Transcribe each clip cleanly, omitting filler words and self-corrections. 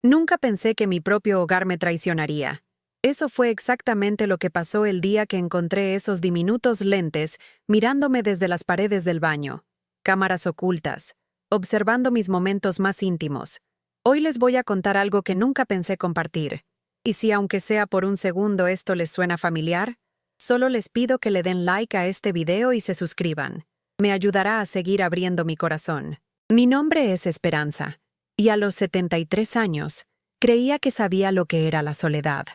Nunca pensé que mi propio hogar me traicionaría. Eso fue exactamente lo que pasó el día que encontré esos diminutos lentes mirándome desde las paredes del baño. Cámaras ocultas, observando mis momentos más íntimos. Hoy les voy a contar algo que nunca pensé compartir. Y si aunque sea por un segundo esto les suena familiar, solo les pido que le den like a este video y se suscriban. Me ayudará a seguir abriendo mi corazón. Mi nombre es Esperanza, y a los 73 años, creía que sabía lo que era la soledad.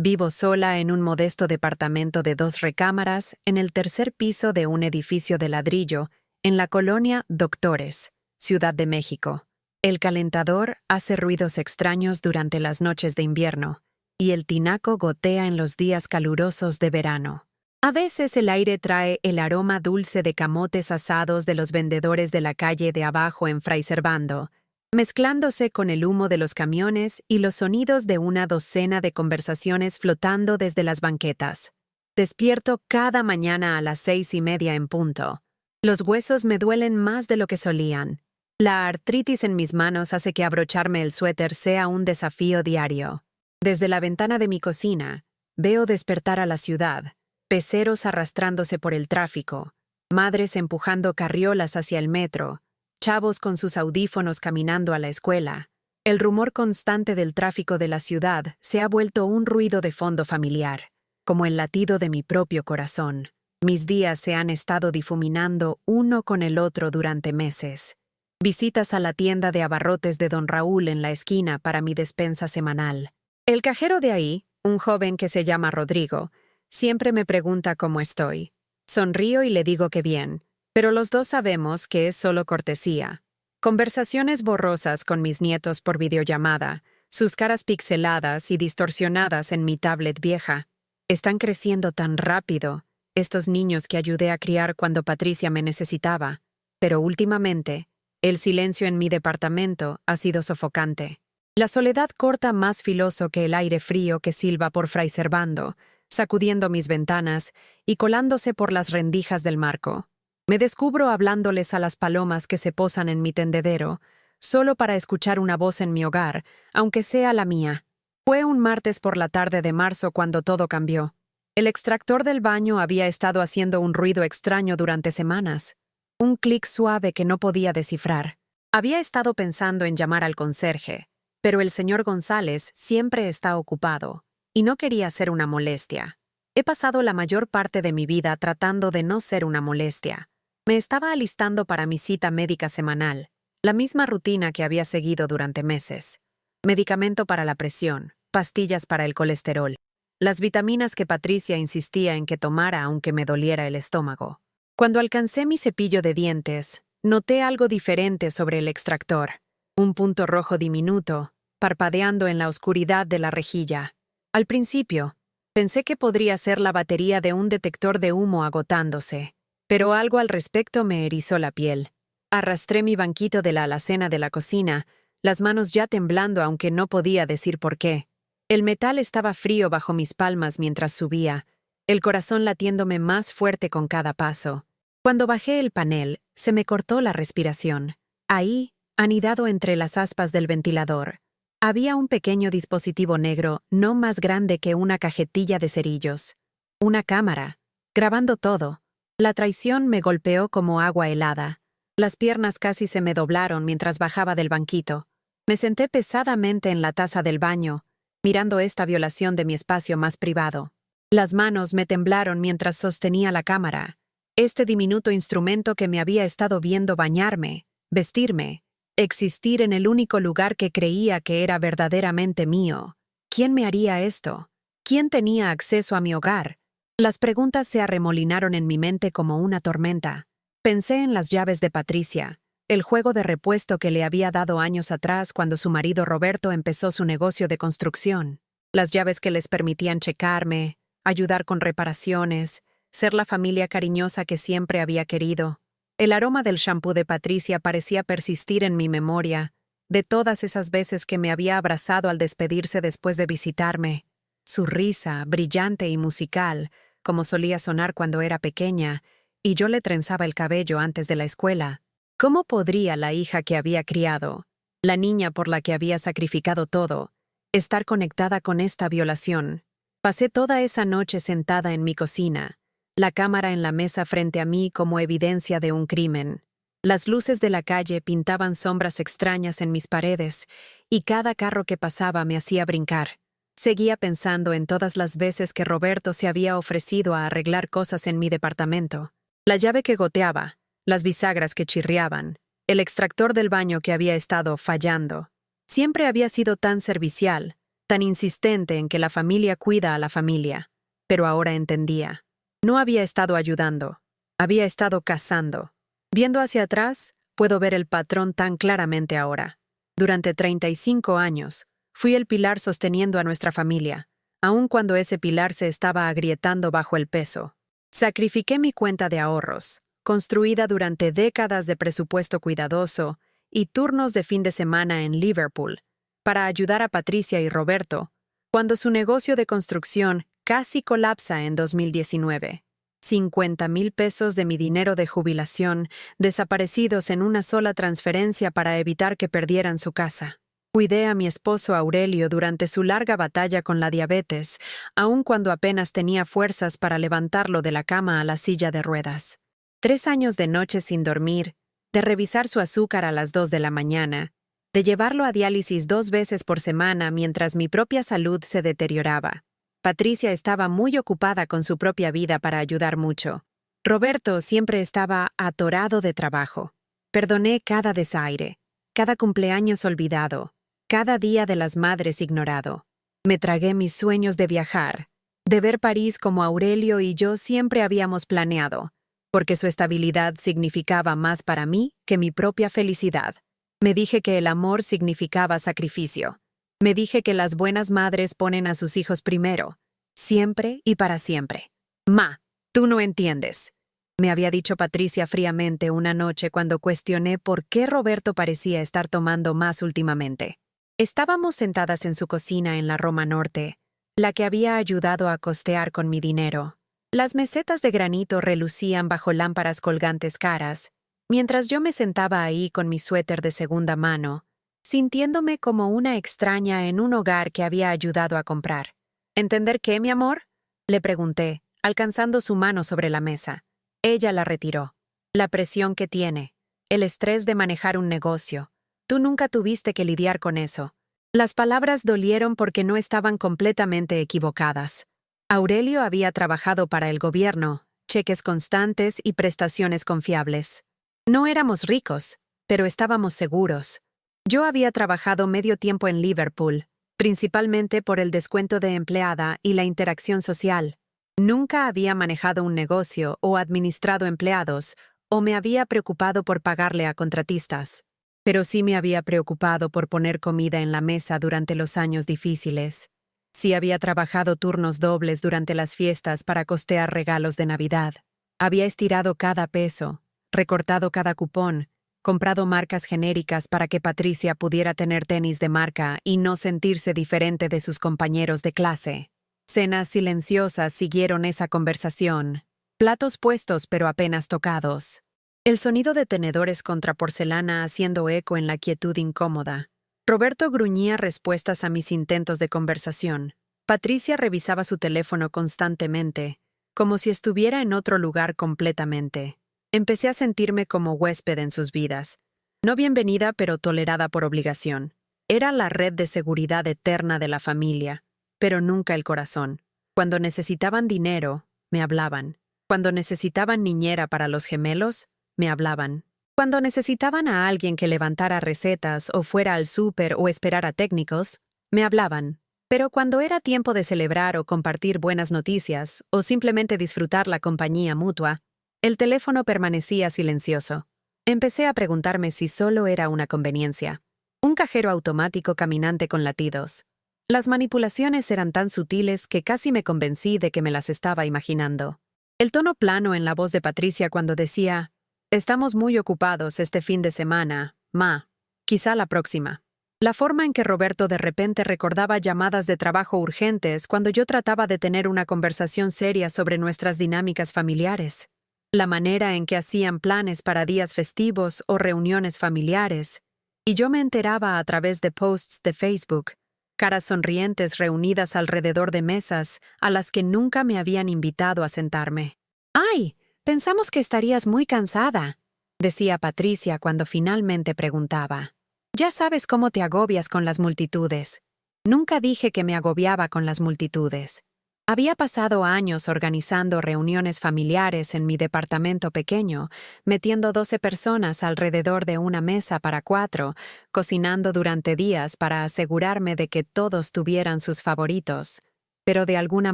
Vivo sola en un modesto departamento de 2 recámaras en el tercer piso de un edificio de ladrillo en la colonia Doctores, Ciudad de México. El calentador hace ruidos extraños durante las noches de invierno y el tinaco gotea en los días calurosos de verano. A veces el aire trae el aroma dulce de camotes asados de los vendedores de la calle de abajo en Fray Servando, mezclándose con el humo de los camiones y los sonidos de una docena de conversaciones flotando desde las banquetas. Despierto cada mañana a las 6:30 en punto. Los huesos me duelen más de lo que solían. La artritis en mis manos hace que abrocharme el suéter sea un desafío diario. Desde la ventana de mi cocina, veo despertar a la ciudad, peceros arrastrándose por el tráfico, madres empujando carriolas hacia el metro, chavos con sus audífonos caminando a la escuela. El rumor constante del tráfico de la ciudad se ha vuelto un ruido de fondo familiar, como el latido de mi propio corazón. Mis días se han estado difuminando uno con el otro durante meses. Visitas a la tienda de abarrotes de Don Raúl en la esquina para mi despensa semanal. El cajero de ahí, un joven que se llama Rodrigo, siempre me pregunta cómo estoy. Sonrío y le digo que bien, pero los dos sabemos que es solo cortesía. Conversaciones borrosas con mis nietos por videollamada, sus caras pixeladas y distorsionadas en mi tablet vieja. Están creciendo tan rápido, estos niños que ayudé a criar cuando Patricia me necesitaba, pero últimamente, el silencio en mi departamento ha sido sofocante. La soledad corta más filoso que el aire frío que silba por Fray Servando, sacudiendo mis ventanas y colándose por las rendijas del marco. Me descubro hablándoles a las palomas que se posan en mi tendedero, solo para escuchar una voz en mi hogar, aunque sea la mía. Fue un martes por la tarde de marzo cuando todo cambió. El extractor del baño había estado haciendo un ruido extraño durante semanas. Un clic suave que no podía descifrar. Había estado pensando en llamar al conserje, pero el señor González siempre está ocupado, y no quería ser una molestia. He pasado la mayor parte de mi vida tratando de no ser una molestia. Me estaba alistando para mi cita médica semanal, la misma rutina que había seguido durante meses. Medicamento para la presión, pastillas para el colesterol, las vitaminas que Patricia insistía en que tomara aunque me doliera el estómago. Cuando alcancé mi cepillo de dientes, noté algo diferente sobre el extractor. Un punto rojo diminuto, parpadeando en la oscuridad de la rejilla. Al principio, pensé que podría ser la batería de un detector de humo agotándose, pero algo al respecto me erizó la piel. Arrastré mi banquito de la alacena de la cocina, las manos ya temblando aunque no podía decir por qué. El metal estaba frío bajo mis palmas mientras subía, el corazón latiéndome más fuerte con cada paso. Cuando bajé el panel, se me cortó la respiración. Ahí, anidado entre las aspas del ventilador, había un pequeño dispositivo negro no más grande que una cajetilla de cerillos. Una cámara, grabando todo. La traición me golpeó como agua helada. Las piernas casi se me doblaron mientras bajaba del banquito. Me senté pesadamente en la taza del baño, mirando esta violación de mi espacio más privado. Las manos me temblaron mientras sostenía la cámara, este diminuto instrumento que me había estado viendo bañarme, vestirme, existir en el único lugar que creía que era verdaderamente mío. ¿Quién me haría esto? ¿Quién tenía acceso a mi hogar? Las preguntas se arremolinaron en mi mente como una tormenta. Pensé en las llaves de Patricia, el juego de repuesto que le había dado años atrás cuando su marido Roberto empezó su negocio de construcción. Las llaves que les permitían checarme, ayudar con reparaciones, ser la familia cariñosa que siempre había querido. El aroma del shampoo de Patricia parecía persistir en mi memoria, de todas esas veces que me había abrazado al despedirse después de visitarme. Su risa, brillante y musical, como solía sonar cuando era pequeña, y yo le trenzaba el cabello antes de la escuela. ¿Cómo podría la hija que había criado, la niña por la que había sacrificado todo, estar conectada con esta violación. Pasé toda esa noche sentada en mi cocina, la cámara en la mesa frente a mí como evidencia de un crimen. Las luces de la calle pintaban sombras extrañas en mis paredes, y cada carro que pasaba me hacía brincar. Seguía pensando en todas las veces que Roberto se había ofrecido a arreglar cosas en mi departamento. La llave que goteaba, las bisagras que chirriaban, el extractor del baño que había estado fallando. Siempre había sido tan servicial, tan insistente en que la familia cuida a la familia. Pero ahora entendía. No había estado ayudando. Había estado cazando. Viendo hacia atrás, puedo ver el patrón tan claramente ahora. Durante 35 años, fui el pilar sosteniendo a nuestra familia, aun cuando ese pilar se estaba agrietando bajo el peso. Sacrifiqué mi cuenta de ahorros, construida durante décadas de presupuesto cuidadoso y turnos de fin de semana en Liverpool, para ayudar a Patricia y Roberto, cuando su negocio de construcción casi colapsa en 2019. 50,000 pesos de mi dinero de jubilación desaparecidos en una sola transferencia para evitar que perdieran su casa. Cuidé a mi esposo Aurelio durante su larga batalla con la diabetes, aun cuando apenas tenía fuerzas para levantarlo de la cama a la silla de ruedas. 3 años de noches sin dormir, de revisar su azúcar a las 2 de la mañana, de llevarlo a diálisis 2 veces por semana mientras mi propia salud se deterioraba. Patricia estaba muy ocupada con su propia vida para ayudar mucho. Roberto siempre estaba atorado de trabajo. Perdoné cada desaire, cada cumpleaños olvidado, cada día de las madres ignorado. Me tragué mis sueños de viajar, de ver París como Aurelio y yo siempre habíamos planeado, porque su estabilidad significaba más para mí que mi propia felicidad. Me dije que el amor significaba sacrificio. Me dije que las buenas madres ponen a sus hijos primero, siempre y para siempre. Ma, tú no entiendes, me había dicho Patricia fríamente una noche cuando cuestioné por qué Roberto parecía estar tomando más últimamente. Estábamos sentadas en su cocina en la Roma Norte, la que había ayudado a costear con mi dinero. Las mesetas de granito relucían bajo lámparas colgantes caras, mientras yo me sentaba ahí con mi suéter de segunda mano, sintiéndome como una extraña en un hogar que había ayudado a comprar. ¿Entender qué, mi amor?, le pregunté, alcanzando su mano sobre la mesa. Ella la retiró. La presión que tiene, el estrés de manejar un negocio. Tú nunca tuviste que lidiar con eso. Las palabras dolieron porque no estaban completamente equivocadas. Aurelio había trabajado para el gobierno, cheques constantes y prestaciones confiables. No éramos ricos, pero estábamos seguros. Yo había trabajado medio tiempo en Liverpool, principalmente por el descuento de empleada y la interacción social. Nunca había manejado un negocio o administrado empleados, o me había preocupado por pagarle a contratistas. Pero sí me había preocupado por poner comida en la mesa durante los años difíciles. Sí había trabajado turnos dobles durante las fiestas para costear regalos de Navidad. Había estirado cada peso, recortado cada cupón, comprado marcas genéricas para que Patricia pudiera tener tenis de marca y no sentirse diferente de sus compañeros de clase. Cenas silenciosas siguieron esa conversación. Platos puestos pero apenas tocados. El sonido de tenedores contra porcelana haciendo eco en la quietud incómoda. Roberto gruñía respuestas a mis intentos de conversación. Patricia revisaba su teléfono constantemente, como si estuviera en otro lugar completamente. Empecé a sentirme como huésped en sus vidas. No bienvenida, pero tolerada por obligación. Era la red de seguridad eterna de la familia, pero nunca el corazón. Cuando necesitaban dinero, me hablaban. Cuando necesitaban niñera para los gemelos, me hablaban. Cuando necesitaban a alguien que levantara recetas o fuera al súper o esperara técnicos, me hablaban. Pero cuando era tiempo de celebrar o compartir buenas noticias o simplemente disfrutar la compañía mutua, el teléfono permanecía silencioso. Empecé a preguntarme si solo era una conveniencia. Un cajero automático caminante con latidos. Las manipulaciones eran tan sutiles que casi me convencí de que me las estaba imaginando. El tono plano en la voz de Patricia cuando decía: «Estamos muy ocupados este fin de semana, ma. Quizá la próxima». La forma en que Roberto de repente recordaba llamadas de trabajo urgentes cuando yo trataba de tener una conversación seria sobre nuestras dinámicas familiares. La manera en que hacían planes para días festivos o reuniones familiares. Y yo me enteraba a través de posts de Facebook, caras sonrientes reunidas alrededor de mesas a las que nunca me habían invitado a sentarme. ¡Ay! Pensamos que estarías muy cansada, decía Patricia cuando finalmente preguntaba. Ya sabes cómo te agobias con las multitudes. Nunca dije que me agobiaba con las multitudes. Había pasado años organizando reuniones familiares en mi departamento pequeño, metiendo 12 personas alrededor de una mesa para 4, cocinando durante días para asegurarme de que todos tuvieran sus favoritos. Pero de alguna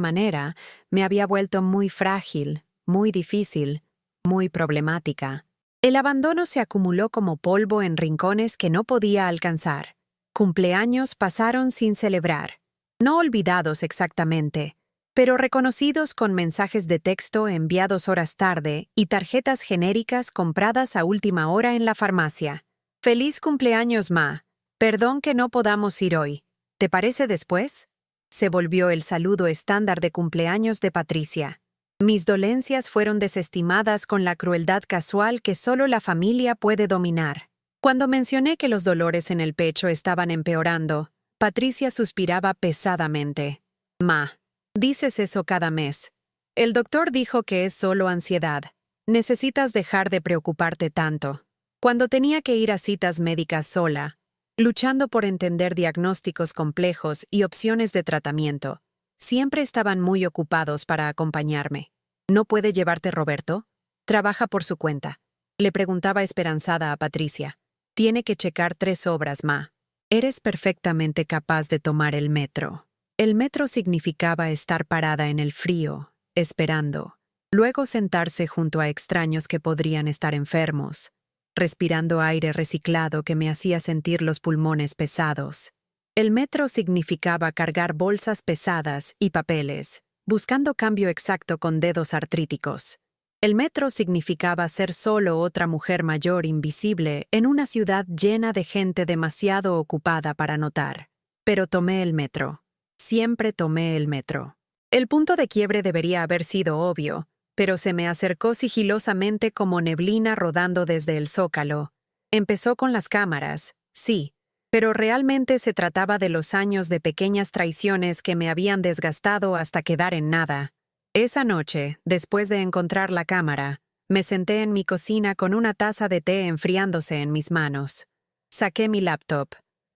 manera me había vuelto muy frágil, muy difícil, muy problemática. El abandono se acumuló como polvo en rincones que no podía alcanzar. Cumpleaños pasaron sin celebrar, no olvidados exactamente, pero reconocidos con mensajes de texto enviados horas tarde y tarjetas genéricas compradas a última hora en la farmacia. «Feliz cumpleaños, Ma. Perdón que no podamos ir hoy. ¿Te parece después?», se volvió el saludo estándar de cumpleaños de Patricia. Mis dolencias fueron desestimadas con la crueldad casual que solo la familia puede dominar. Cuando mencioné que los dolores en el pecho estaban empeorando, Patricia suspiraba pesadamente. «Ma, dices eso cada mes. El doctor dijo que es solo ansiedad. Necesitas dejar de preocuparte tanto». Cuando tenía que ir a citas médicas sola, luchando por entender diagnósticos complejos y opciones de tratamiento, siempre estaban muy ocupados para acompañarme. «¿No puede llevarte Roberto? Trabaja por su cuenta», le preguntaba esperanzada a Patricia. «Tiene que checar 3 obras, Ma. Eres perfectamente capaz de tomar el metro». El metro significaba estar parada en el frío, esperando, luego sentarse junto a extraños que podrían estar enfermos, respirando aire reciclado que me hacía sentir los pulmones pesados. El metro significaba cargar bolsas pesadas y papeles, buscando cambio exacto con dedos artríticos. El metro significaba ser solo otra mujer mayor invisible en una ciudad llena de gente demasiado ocupada para notar. Pero tomé el metro. Siempre tomé el metro. El punto de quiebre debería haber sido obvio, pero se me acercó sigilosamente como neblina rodando desde el zócalo. Empezó con las cámaras, sí, pero realmente se trataba de los años de pequeñas traiciones que me habían desgastado hasta quedar en nada. Esa noche, después de encontrar la cámara, me senté en mi cocina con una taza de té enfriándose en mis manos. Saqué mi laptop,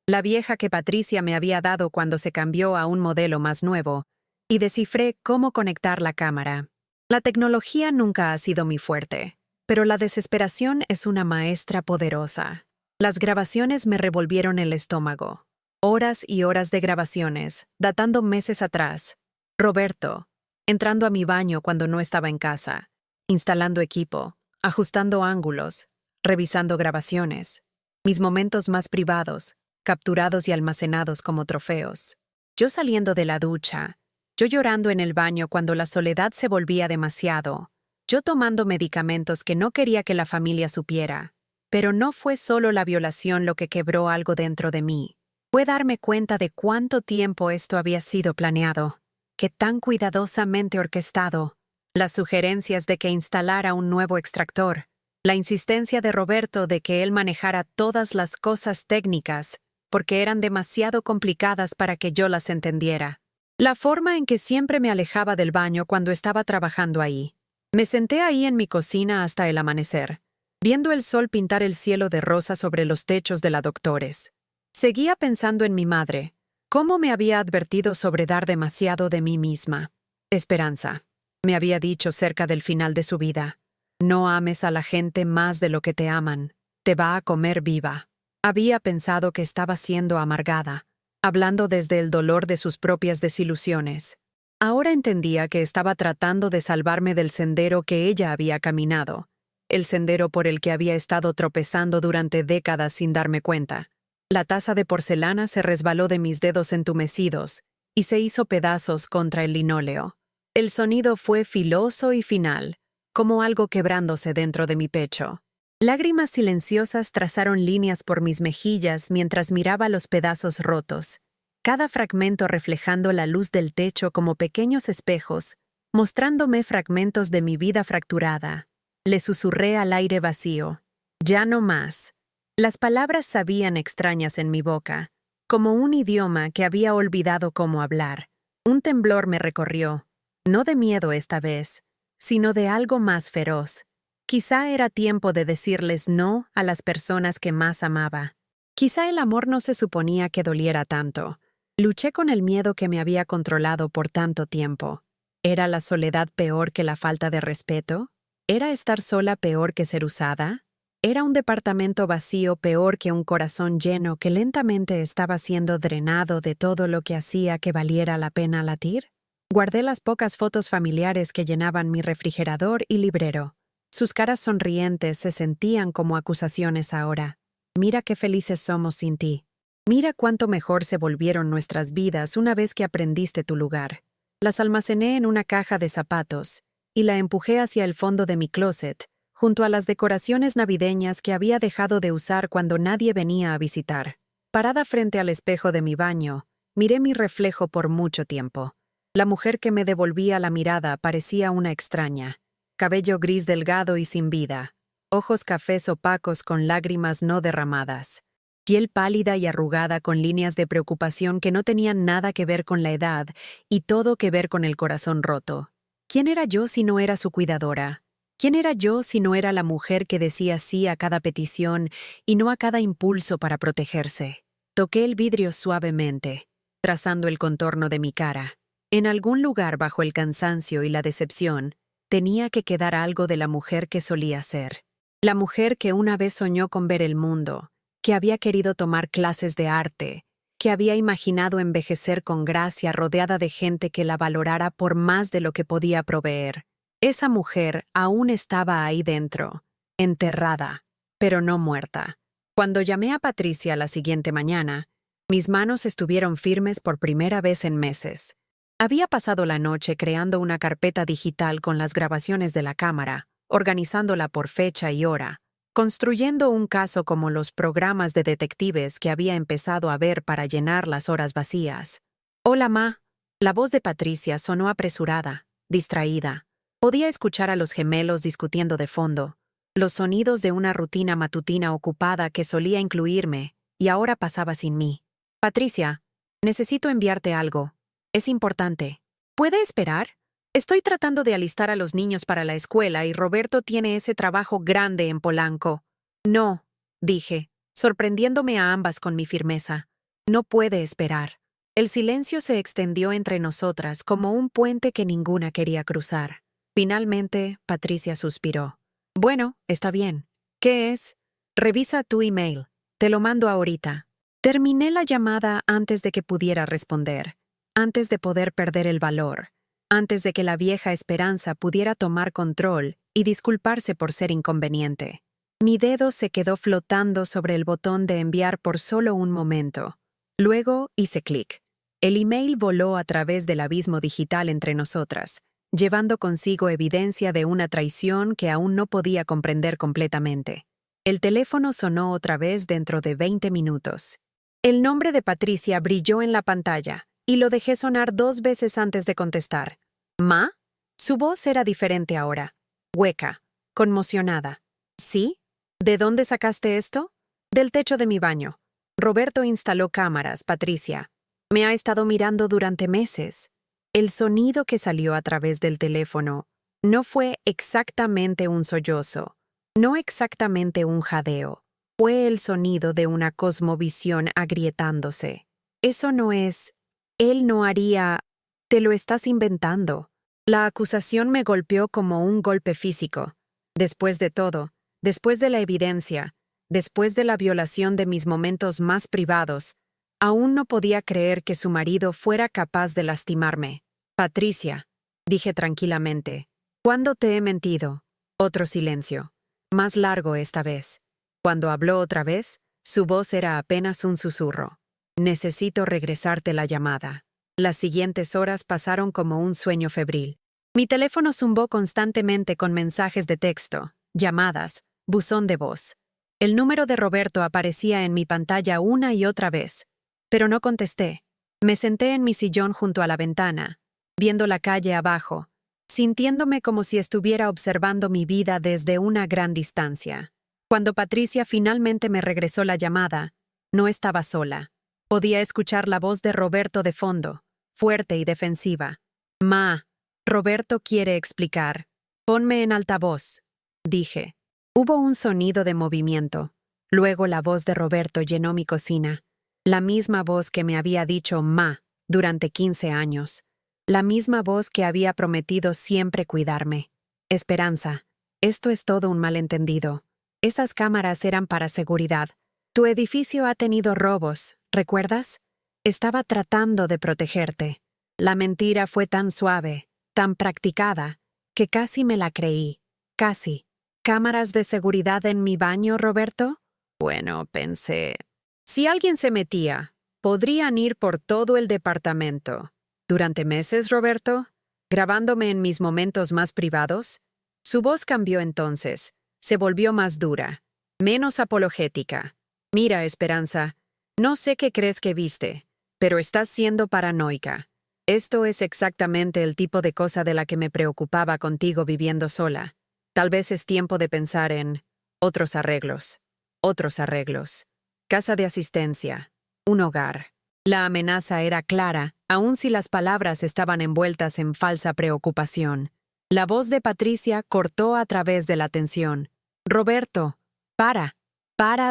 la vieja que Patricia me había dado cuando se cambió a un modelo más nuevo, y descifré cómo conectar la cámara. La tecnología nunca ha sido mi fuerte, pero la desesperación es una maestra poderosa. Las grabaciones me revolvieron el estómago. Horas y horas de grabaciones, datando meses atrás. Roberto, entrando a mi baño cuando no estaba en casa, instalando equipo, ajustando ángulos, revisando grabaciones. Mis momentos más privados, capturados y almacenados como trofeos. Yo saliendo de la ducha, yo llorando en el baño cuando la soledad se volvía demasiado, yo tomando medicamentos que no quería que la familia supiera. Pero no fue solo la violación lo que quebró algo dentro de mí. Fue darme cuenta de cuánto tiempo esto había sido planeado, que tan cuidadosamente orquestado. Las sugerencias de que instalara un nuevo extractor, la insistencia de Roberto de que él manejara todas las cosas técnicas, porque eran demasiado complicadas para que yo las entendiera. La forma en que siempre me alejaba del baño cuando estaba trabajando ahí. Me senté ahí en mi cocina hasta el amanecer, viendo el sol pintar el cielo de rosa sobre los techos de la Doctores. Seguía pensando en mi madre, cómo me había advertido sobre dar demasiado de mí misma. Esperanza, me había dicho cerca del final de su vida. No ames a la gente más de lo que te aman. Te va a comer viva. Había pensado que estaba siendo amargada, hablando desde el dolor de sus propias desilusiones. Ahora entendía que estaba tratando de salvarme del sendero que ella había caminado, el sendero por el que había estado tropezando durante décadas sin darme cuenta. La taza de porcelana se resbaló de mis dedos entumecidos y se hizo pedazos contra el linóleo. El sonido fue filoso y final, como algo quebrándose dentro de mi pecho. Lágrimas silenciosas trazaron líneas por mis mejillas mientras miraba los pedazos rotos, cada fragmento reflejando la luz del techo como pequeños espejos, mostrándome fragmentos de mi vida fracturada. Le susurré al aire vacío. «Ya no más. Las palabras sabían extrañas en mi boca, como un idioma que había olvidado cómo hablar. Un temblor me recorrió, no de miedo esta vez, sino de algo más feroz. Quizá era tiempo de decirles no a las personas que más amaba. Quizá el amor no se suponía que doliera tanto. Luché con el miedo que me había controlado por tanto tiempo. ¿Era la soledad peor que la falta de respeto? ¿Era estar sola peor que ser usada? ¿Era un departamento vacío peor que un corazón lleno que lentamente estaba siendo drenado de todo lo que hacía que valiera la pena latir? Guardé las pocas fotos familiares que llenaban mi refrigerador y librero. Sus caras sonrientes se sentían como acusaciones ahora. Mira qué felices somos sin ti. Mira cuánto mejor se volvieron nuestras vidas una vez que aprendiste tu lugar. Las almacené en una caja de zapatos y la empujé hacia el fondo de mi closet, junto a las decoraciones navideñas que había dejado de usar cuando nadie venía a visitar. Parada frente al espejo de mi baño, miré mi reflejo por mucho tiempo. La mujer que me devolvía la mirada parecía una extraña. Cabello gris delgado y sin vida, ojos cafés opacos con lágrimas no derramadas, piel pálida y arrugada con líneas de preocupación que no tenían nada que ver con la edad y todo que ver con el corazón roto. ¿Quién era yo si no era su cuidadora? ¿Quién era yo si no era la mujer que decía sí a cada petición y no a cada impulso para protegerse? Toqué el vidrio suavemente, trazando el contorno de mi cara. En algún lugar bajo el cansancio y la decepción, tenía que quedar algo de la mujer que solía ser. La mujer que una vez soñó con ver el mundo, que había querido tomar clases de arte, que había imaginado envejecer con gracia rodeada de gente que la valorara por más de lo que podía proveer. Esa mujer aún estaba ahí dentro, enterrada, pero no muerta. Cuando llamé a Patricia la siguiente mañana, mis manos estuvieron firmes por primera vez en meses. Había pasado la noche creando una carpeta digital con las grabaciones de la cámara, organizándola por fecha y hora, construyendo un caso como los programas de detectives que había empezado a ver para llenar las horas vacías. «Hola, ma». La voz de Patricia sonó apresurada, distraída. Podía escuchar a los gemelos discutiendo de fondo, los sonidos de una rutina matutina ocupada que solía incluirme y ahora pasaba sin mí. «Patricia, necesito enviarte algo. Es importante. ¿Puede esperar? Estoy tratando de alistar a los niños para la escuela y Roberto tiene ese trabajo grande en Polanco». «No», dije, sorprendiéndome a ambas con mi firmeza. «No puede esperar». El silencio se extendió entre nosotras como un puente que ninguna quería cruzar. Finalmente, Patricia suspiró. «Bueno, está bien. ¿Qué es?» «Revisa tu email. Te lo mando ahorita». Terminé la llamada antes de que pudiera responder, antes de poder perder el valor, antes de que la vieja esperanza pudiera tomar control y disculparse por ser inconveniente. Mi dedo se quedó flotando sobre el botón de enviar por solo un momento. Luego hice clic. El email voló a través del abismo digital entre nosotras, llevando consigo evidencia de una traición que aún no podía comprender completamente. El teléfono sonó otra vez dentro de 20 minutos. El nombre de Patricia brilló en la pantalla, y lo dejé sonar 2 veces antes de contestar. «¿Ma?» Su voz era diferente ahora, hueca, conmocionada. «¿Sí? ¿De dónde sacaste esto?» «Del techo de mi baño. Roberto instaló cámaras, Patricia. Me ha estado mirando durante meses». El sonido que salió a través del teléfono no fue exactamente un sollozo, no exactamente un jadeo. Fue el sonido de una cosmovisión agrietándose. Eso no es... Él no haría... Te lo estás inventando. La acusación me golpeó como un golpe físico. Después de todo, después de la evidencia, después de la violación de mis momentos más privados, aún no podía creer que su marido fuera capaz de lastimarme. «Patricia», dije tranquilamente, «¿cuándo te he mentido?» Otro silencio, más largo esta vez. Cuando habló otra vez, su voz era apenas un susurro. «Necesito regresarte la llamada». Las siguientes horas pasaron como un sueño febril. Mi teléfono zumbó constantemente con mensajes de texto, llamadas, buzón de voz. El número de Roberto aparecía en mi pantalla una y otra vez, pero no contesté. Me senté en mi sillón junto a la ventana, viendo la calle abajo, sintiéndome como si estuviera observando mi vida desde una gran distancia. Cuando Patricia finalmente me regresó la llamada, no estaba sola. Podía escuchar la voz de Roberto de fondo, fuerte y defensiva. Ma, Roberto quiere explicar. Ponme en altavoz, dije. Hubo un sonido de movimiento. Luego la voz de Roberto llenó mi cocina. La misma voz que me había dicho ma durante 15 años. La misma voz que había prometido siempre cuidarme. Esperanza, esto es todo un malentendido. Esas cámaras eran para seguridad. Tu edificio ha tenido robos, ¿recuerdas? Estaba tratando de protegerte. La mentira fue tan suave, tan practicada, que casi me la creí. Casi. ¿Cámaras de seguridad en mi baño, Roberto? Bueno, pensé. Si alguien se metía, podrían ir por todo el departamento. ¿Durante meses, Roberto? ¿Grabándome en mis momentos más privados? Su voz cambió entonces. Se volvió más dura, menos apologética. Mira, Esperanza, no sé qué crees que viste, pero estás siendo paranoica. Esto es exactamente el tipo de cosa de la que me preocupaba contigo viviendo sola. Tal vez es tiempo de pensar en otros arreglos. Otros arreglos. Casa de asistencia. Un hogar. La amenaza era clara, aun si las palabras estaban envueltas en falsa preocupación. La voz de Patricia cortó a través de la tensión. Roberto, para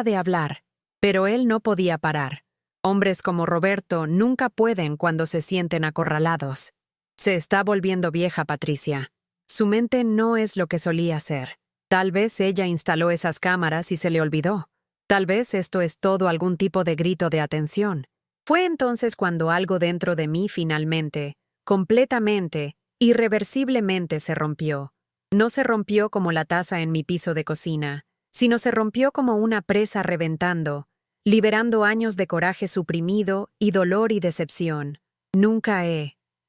de hablar. Pero él no podía parar. Hombres como Roberto nunca pueden cuando se sienten acorralados. Se está volviendo vieja, Patricia. Su mente no es lo que solía ser. Tal vez ella instaló esas cámaras y se le olvidó. Tal vez esto es todo algún tipo de grito de atención. Fue entonces cuando algo dentro de mí finalmente, completamente, irreversiblemente se rompió. No se rompió como la taza en mi piso de cocina, sino se rompió como una presa reventando, liberando años de coraje suprimido y dolor y decepción. Nunca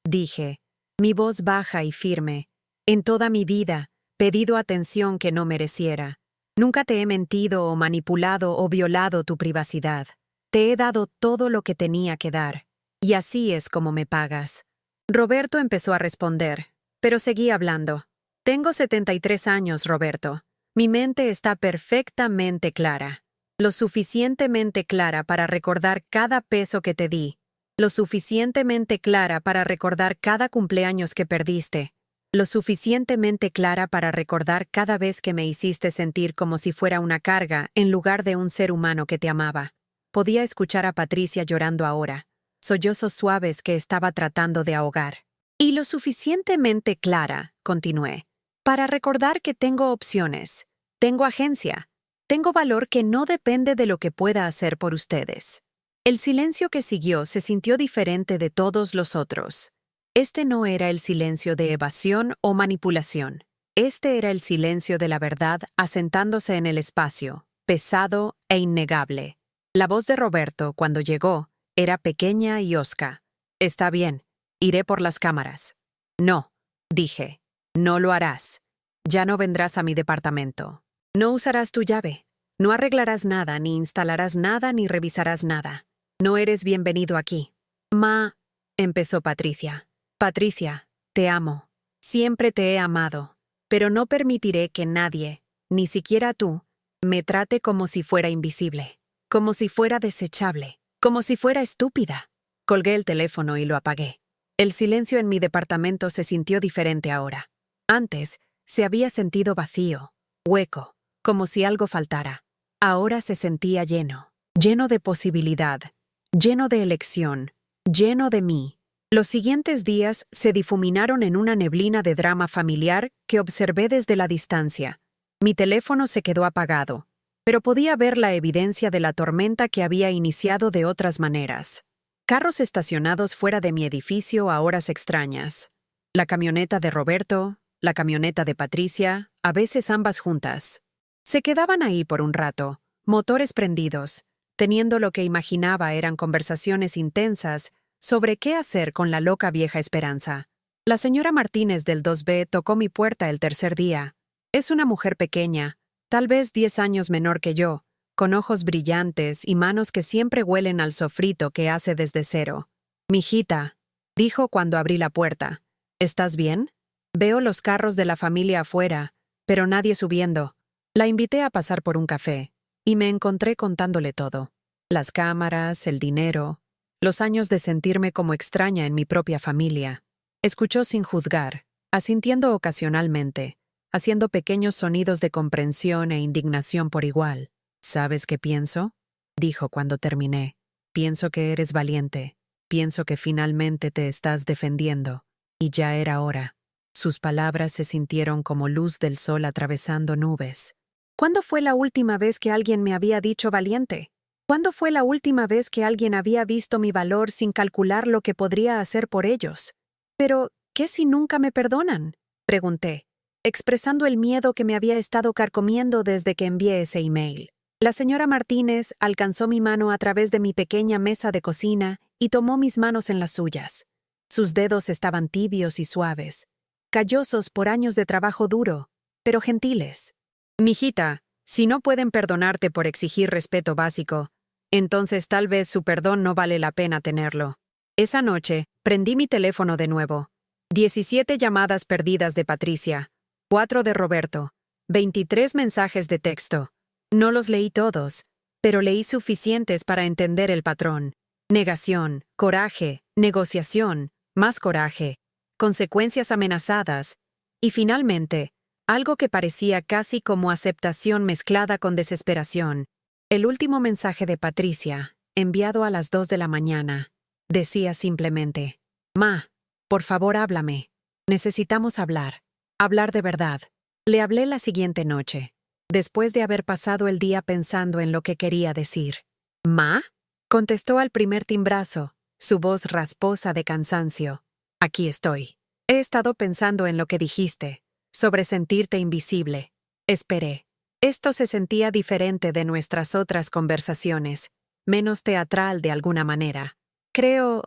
dije, mi voz baja y firme, en toda mi vida, pedido atención que no mereciera. Nunca te he mentido o manipulado o violado tu privacidad. Te he dado todo lo que tenía que dar, y así es como me pagas. Roberto empezó a responder, pero seguí hablando. Tengo 73 años, Roberto. Mi mente está perfectamente clara. Lo suficientemente clara para recordar cada peso que te di. Lo suficientemente clara para recordar cada cumpleaños que perdiste. Lo suficientemente clara para recordar cada vez que me hiciste sentir como si fuera una carga en lugar de un ser humano que te amaba. Podía escuchar a Patricia llorando ahora, sollozos suaves que estaba tratando de ahogar. Y lo suficientemente clara, continué, para recordar que tengo opciones, tengo agencia, tengo valor que no depende de lo que pueda hacer por ustedes. El silencio que siguió se sintió diferente de todos los otros. Este no era el silencio de evasión o manipulación. Este era el silencio de la verdad asentándose en el espacio, pesado e innegable. La voz de Roberto, cuando llegó, era pequeña y hosca. Está bien, iré por las cámaras. No, dije, no lo harás. Ya no vendrás a mi departamento. No usarás tu llave. No arreglarás nada, ni instalarás nada, ni revisarás nada. No eres bienvenido aquí. Empezó Patricia. Patricia, te amo. Siempre te he amado. Pero no permitiré que nadie, ni siquiera tú, me trate como si fuera invisible. Como si fuera desechable, como si fuera estúpida. Colgué el teléfono y lo apagué. El silencio en mi departamento se sintió diferente ahora. Antes, se había sentido vacío, hueco, como si algo faltara. Ahora se sentía lleno, lleno de posibilidad, lleno de elección, lleno de mí. Los siguientes días se difuminaron en una neblina de drama familiar que observé desde la distancia. Mi teléfono se quedó apagado, pero podía ver la evidencia de la tormenta que había iniciado de otras maneras. Carros estacionados fuera de mi edificio a horas extrañas. La camioneta de Roberto, la camioneta de Patricia, a veces ambas juntas. Se quedaban ahí por un rato, motores prendidos, teniendo lo que imaginaba eran conversaciones intensas sobre qué hacer con la loca vieja Esperanza. La señora Martínez del 2B tocó mi puerta el tercer día. Es una mujer pequeña, tal vez 10 años menor que yo, con ojos brillantes y manos que siempre huelen al sofrito que hace desde cero. «Mijita», dijo cuando abrí la puerta, «¿estás bien? Veo los carros de la familia afuera, pero nadie subiendo». La invité a pasar por un café, y me encontré contándole todo. Las cámaras, el dinero, los años de sentirme como extraña en mi propia familia. Escuchó sin juzgar, asintiendo ocasionalmente, haciendo pequeños sonidos de comprensión e indignación por igual. ¿Sabes qué pienso?, dijo cuando terminé. Pienso que eres valiente. Pienso que finalmente te estás defendiendo. Y ya era hora. Sus palabras se sintieron como luz del sol atravesando nubes. ¿Cuándo fue la última vez que alguien me había dicho valiente? ¿Cuándo fue la última vez que alguien había visto mi valor sin calcular lo que podría hacer por ellos? Pero, ¿qué si nunca me perdonan?, pregunté, expresando el miedo que me había estado carcomiendo desde que envié ese email. La señora Martínez alcanzó mi mano a través de mi pequeña mesa de cocina y tomó mis manos en las suyas. Sus dedos estaban tibios y suaves, callosos por años de trabajo duro, pero gentiles. Mijita, si no pueden perdonarte por exigir respeto básico, entonces tal vez su perdón no vale la pena tenerlo. Esa noche, prendí mi teléfono de nuevo. 17 llamadas perdidas de Patricia, 4 de Roberto, 23 mensajes de texto. No los leí todos, pero leí suficientes para entender el patrón. Negación, coraje, negociación, más coraje, consecuencias amenazadas, y finalmente, algo que parecía casi como aceptación mezclada con desesperación. El último mensaje de Patricia, enviado a las 2 de la mañana, decía simplemente: «Ma, por favor háblame. Necesitamos hablar. Hablar de verdad». Le hablé la siguiente noche, después de haber pasado el día pensando en lo que quería decir. «¿Ma?», contestó al primer timbrazo, su voz rasposa de cansancio. «Aquí estoy. He estado pensando en lo que dijiste, sobre sentirte invisible». Esperé. Esto se sentía diferente de nuestras otras conversaciones, menos teatral de alguna manera. Creo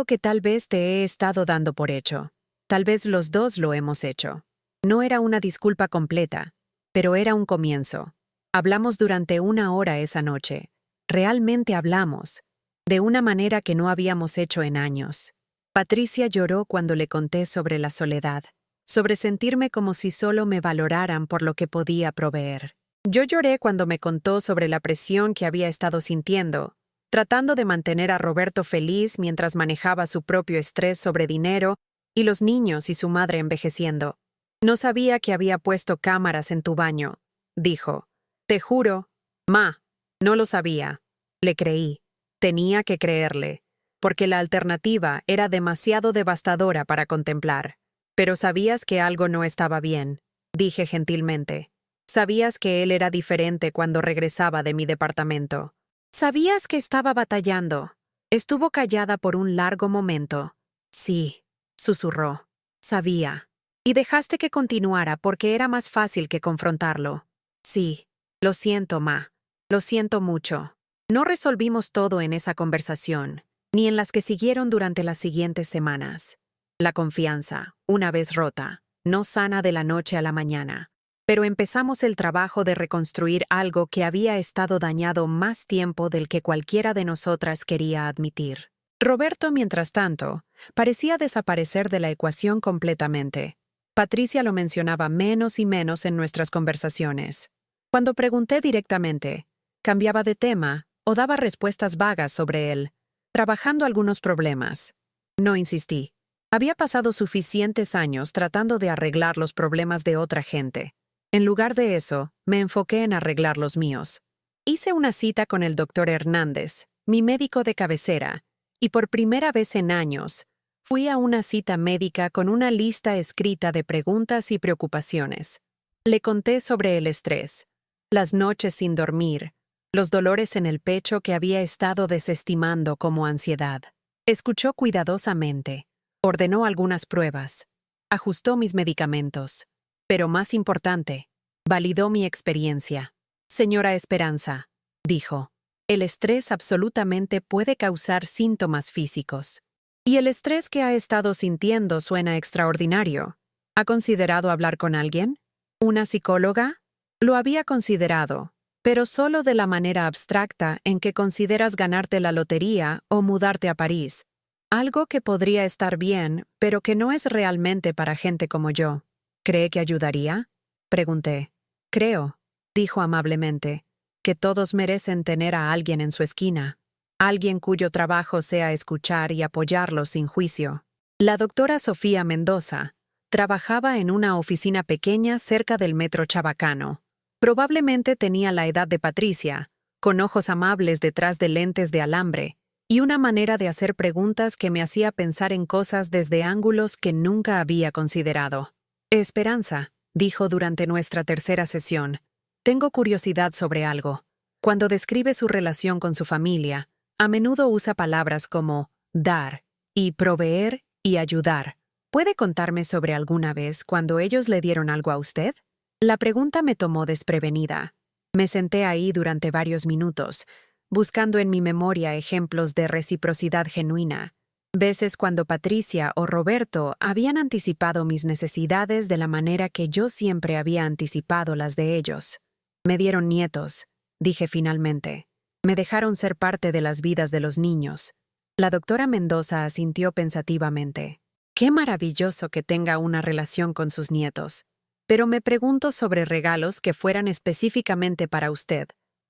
que tal vez te he estado dando por hecho. Tal vez los dos lo hemos hecho. No era una disculpa completa, pero era un comienzo. Hablamos durante 1 hora esa noche. Realmente hablamos, de una manera que no habíamos hecho en años. Patricia lloró cuando le conté sobre la soledad, sobre sentirme como si solo me valoraran por lo que podía proveer. Yo lloré cuando me contó sobre la presión que había estado sintiendo, tratando de mantener a Roberto feliz mientras manejaba su propio estrés sobre dinero y los niños y su madre envejeciendo. «No sabía que había puesto cámaras en tu baño», dijo. «Te juro, ma, no lo sabía». Le creí. Tenía que creerle, porque la alternativa era demasiado devastadora para contemplar. «Pero sabías que algo no estaba bien», dije gentilmente. «Sabías que él era diferente cuando regresaba de mi departamento. Sabías que estaba batallando». Estuvo callada por un largo momento. «Sí», susurró. «Sabía. Y dejaste que continuara porque era más fácil que confrontarlo». «Sí. Lo siento, ma. Lo siento mucho». No resolvimos todo en esa conversación, ni en las que siguieron durante las siguientes semanas. La confianza, una vez rota, no sana de la noche a la mañana, pero empezamos el trabajo de reconstruir algo que había estado dañado más tiempo del que cualquiera de nosotras quería admitir. Roberto, mientras tanto, parecía desaparecer de la ecuación completamente. Patricia lo mencionaba menos y menos en nuestras conversaciones. Cuando pregunté directamente, cambiaba de tema o daba respuestas vagas sobre él, trabajando algunos problemas. No insistí. Había pasado suficientes años tratando de arreglar los problemas de otra gente. En lugar de eso, me enfoqué en arreglar los míos. Hice una cita con el doctor Hernández, mi médico de cabecera, y por primera vez en años, fui a una cita médica con una lista escrita de preguntas y preocupaciones. Le conté sobre el estrés, las noches sin dormir, los dolores en el pecho que había estado desestimando como ansiedad. Escuchó cuidadosamente, ordenó algunas pruebas, ajustó mis medicamentos, pero más importante, validó mi experiencia. «Señora Esperanza», dijo, «el estrés absolutamente puede causar síntomas físicos. Y el estrés que ha estado sintiendo suena extraordinario. ¿Ha considerado hablar con alguien? ¿Una psicóloga?» Lo había considerado, pero solo de la manera abstracta en que consideras ganarte la lotería o mudarte a París. Algo que podría estar bien, pero que no es realmente para gente como yo. «¿Cree que ayudaría?», pregunté. «Creo», dijo amablemente, que todos merecen tener a alguien en su esquina, alguien cuyo trabajo sea escuchar y apoyarlos sin juicio. La doctora Sofía Mendoza trabajaba en una oficina pequeña cerca del metro Chabacano. Probablemente tenía la edad de Patricia, con ojos amables detrás de lentes de alambre, y una manera de hacer preguntas que me hacía pensar en cosas desde ángulos que nunca había considerado. Esperanza, dijo durante nuestra tercera sesión, tengo curiosidad sobre algo. Cuando describe su relación con su familia, a menudo usa palabras como dar y proveer y ayudar. ¿Puede contarme sobre alguna vez cuando ellos le dieron algo a usted? La pregunta me tomó desprevenida. Me senté ahí durante varios minutos, buscando en mi memoria ejemplos de reciprocidad genuina. Veces cuando Patricia o Roberto habían anticipado mis necesidades de la manera que yo siempre había anticipado las de ellos. Me dieron nietos, dije finalmente. Me dejaron ser parte de las vidas de los niños. La doctora Mendoza asintió pensativamente. Qué maravilloso que tenga una relación con sus nietos. Pero me pregunto sobre regalos que fueran específicamente para usted.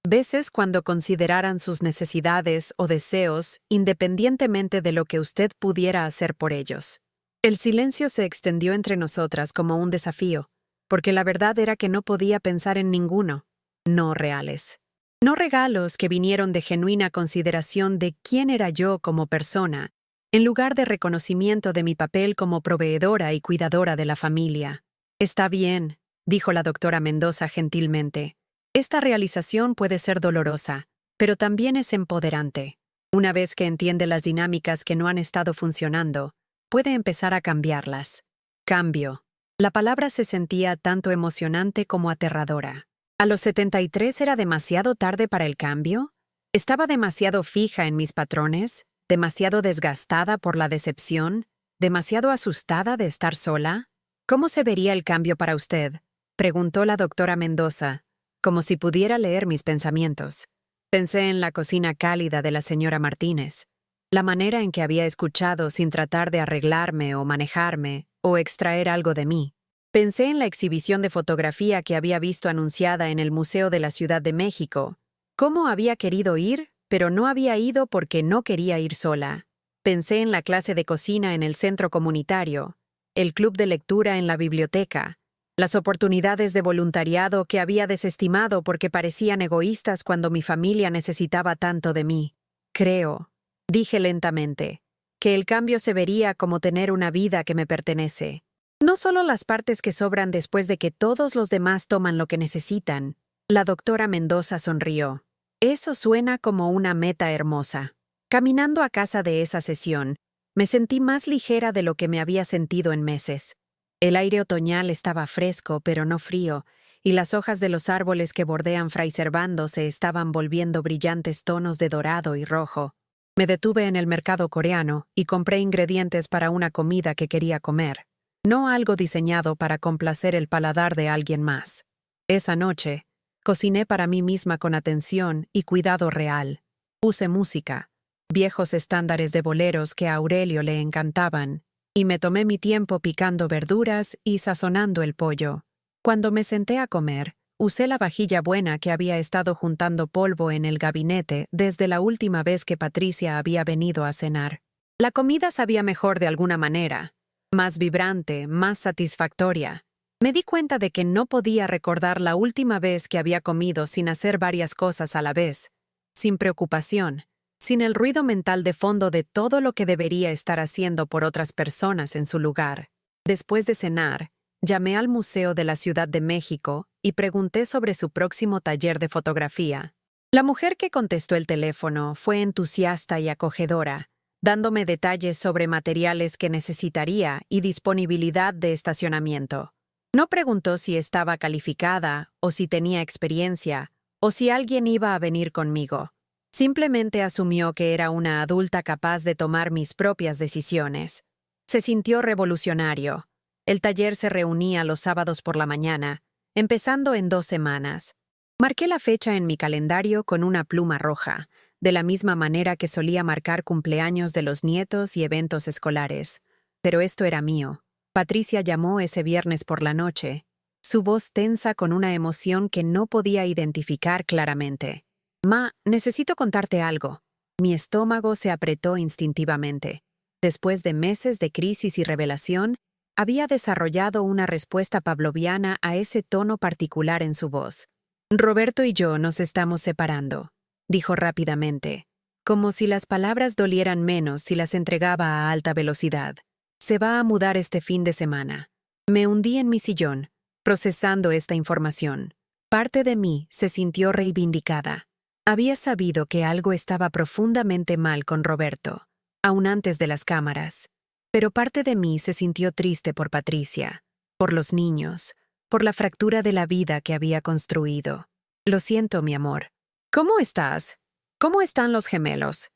Veces cuando consideraran sus necesidades o deseos, independientemente de lo que usted pudiera hacer por ellos. El silencio se extendió entre nosotras como un desafío, porque la verdad era que no podía pensar en ninguno. No reales. No regalos que vinieron de genuina consideración de quién era yo como persona, en lugar de reconocimiento de mi papel como proveedora y cuidadora de la familia. Está bien, dijo la doctora Mendoza gentilmente. Esta realización puede ser dolorosa, pero también es empoderante. Una vez que entiende las dinámicas que no han estado funcionando, puede empezar a cambiarlas. Cambio. La palabra se sentía tanto emocionante como aterradora. ¿A los 73 era demasiado tarde para el cambio? ¿Estaba demasiado fija en mis patrones? ¿Demasiado desgastada por la decepción? ¿Demasiado asustada de estar sola? ¿Cómo se vería el cambio para usted?, preguntó la doctora Mendoza, como si pudiera leer mis pensamientos. Pensé en la cocina cálida de la señora Martínez, la manera en que había escuchado sin tratar de arreglarme o manejarme o extraer algo de mí. Pensé en la exhibición de fotografía que había visto anunciada en el Museo de la Ciudad de México. Cómo había querido ir, pero no había ido porque no quería ir sola. Pensé en la clase de cocina en el centro comunitario, el club de lectura en la biblioteca, las oportunidades de voluntariado que había desestimado porque parecían egoístas cuando mi familia necesitaba tanto de mí. Creo, dije lentamente, que el cambio se vería como tener una vida que me pertenece. No solo las partes que sobran después de que todos los demás toman lo que necesitan. La doctora Mendoza sonrió. Eso suena como una meta hermosa. Caminando a casa de esa sesión, me sentí más ligera de lo que me había sentido en meses. El aire otoñal estaba fresco, pero no frío, y las hojas de los árboles que bordean Fray Servando se estaban volviendo brillantes tonos de dorado y rojo. Me detuve en el mercado coreano y compré ingredientes para una comida que quería comer, no algo diseñado para complacer el paladar de alguien más. Esa noche, cociné para mí misma con atención y cuidado real. Puse música, viejos estándares de boleros que a Aurelio le encantaban, y me tomé mi tiempo picando verduras y sazonando el pollo. Cuando me senté a comer, usé la vajilla buena que había estado juntando polvo en el gabinete desde la última vez que Patricia había venido a cenar. La comida sabía mejor de alguna manera, más vibrante, más satisfactoria. Me di cuenta de que no podía recordar la última vez que había comido sin hacer varias cosas a la vez, sin preocupación, sin el ruido mental de fondo de todo lo que debería estar haciendo por otras personas en su lugar. Después de cenar, llamé al Museo de la Ciudad de México y pregunté sobre su próximo taller de fotografía. La mujer que contestó el teléfono fue entusiasta y acogedora, dándome detalles sobre materiales que necesitaría y disponibilidad de estacionamiento. No preguntó si estaba calificada o si tenía experiencia o si alguien iba a venir conmigo. Simplemente asumió que era una adulta capaz de tomar mis propias decisiones. Se sintió revolucionario. El taller se reunía los sábados por la mañana, empezando en 2 semanas. Marqué la fecha en mi calendario con una pluma roja, de la misma manera que solía marcar cumpleaños de los nietos y eventos escolares. Pero esto era mío. Patricia llamó ese viernes por la noche. su voz tensa con una emoción que no podía identificar claramente. Ma, necesito contarte algo. Mi estómago se apretó instintivamente. Después de meses de crisis y revelación, había desarrollado una respuesta pavloviana a ese tono particular en su voz. Roberto y yo nos estamos separando, dijo rápidamente, como si las palabras dolieran menos si las entregaba a alta velocidad. Se va a mudar este fin de semana. Me hundí en mi sillón, procesando esta información. Parte de mí se sintió reivindicada. Había sabido que algo estaba profundamente mal con Roberto, aún antes de las cámaras. Pero parte de mí se sintió triste por Patricia, por los niños, por la fractura de la vida que había construido. Lo siento, mi amor. ¿Cómo estás? ¿Cómo están los gemelos?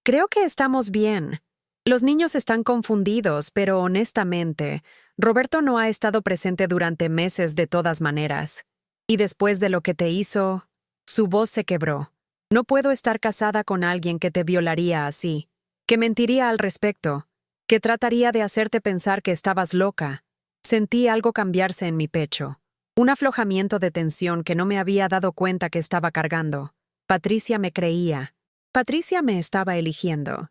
Creo que estamos bien. Los niños están confundidos, pero honestamente, Roberto no ha estado presente durante meses de todas maneras. Y después de lo que te hizo, su voz se quebró. No puedo estar casada con alguien que te violaría así, que mentiría al respecto, que trataría de hacerte pensar que estabas loca. Sentí algo cambiarse en mi pecho, un aflojamiento de tensión que no me había dado cuenta que estaba cargando. Patricia me creía. Patricia me estaba eligiendo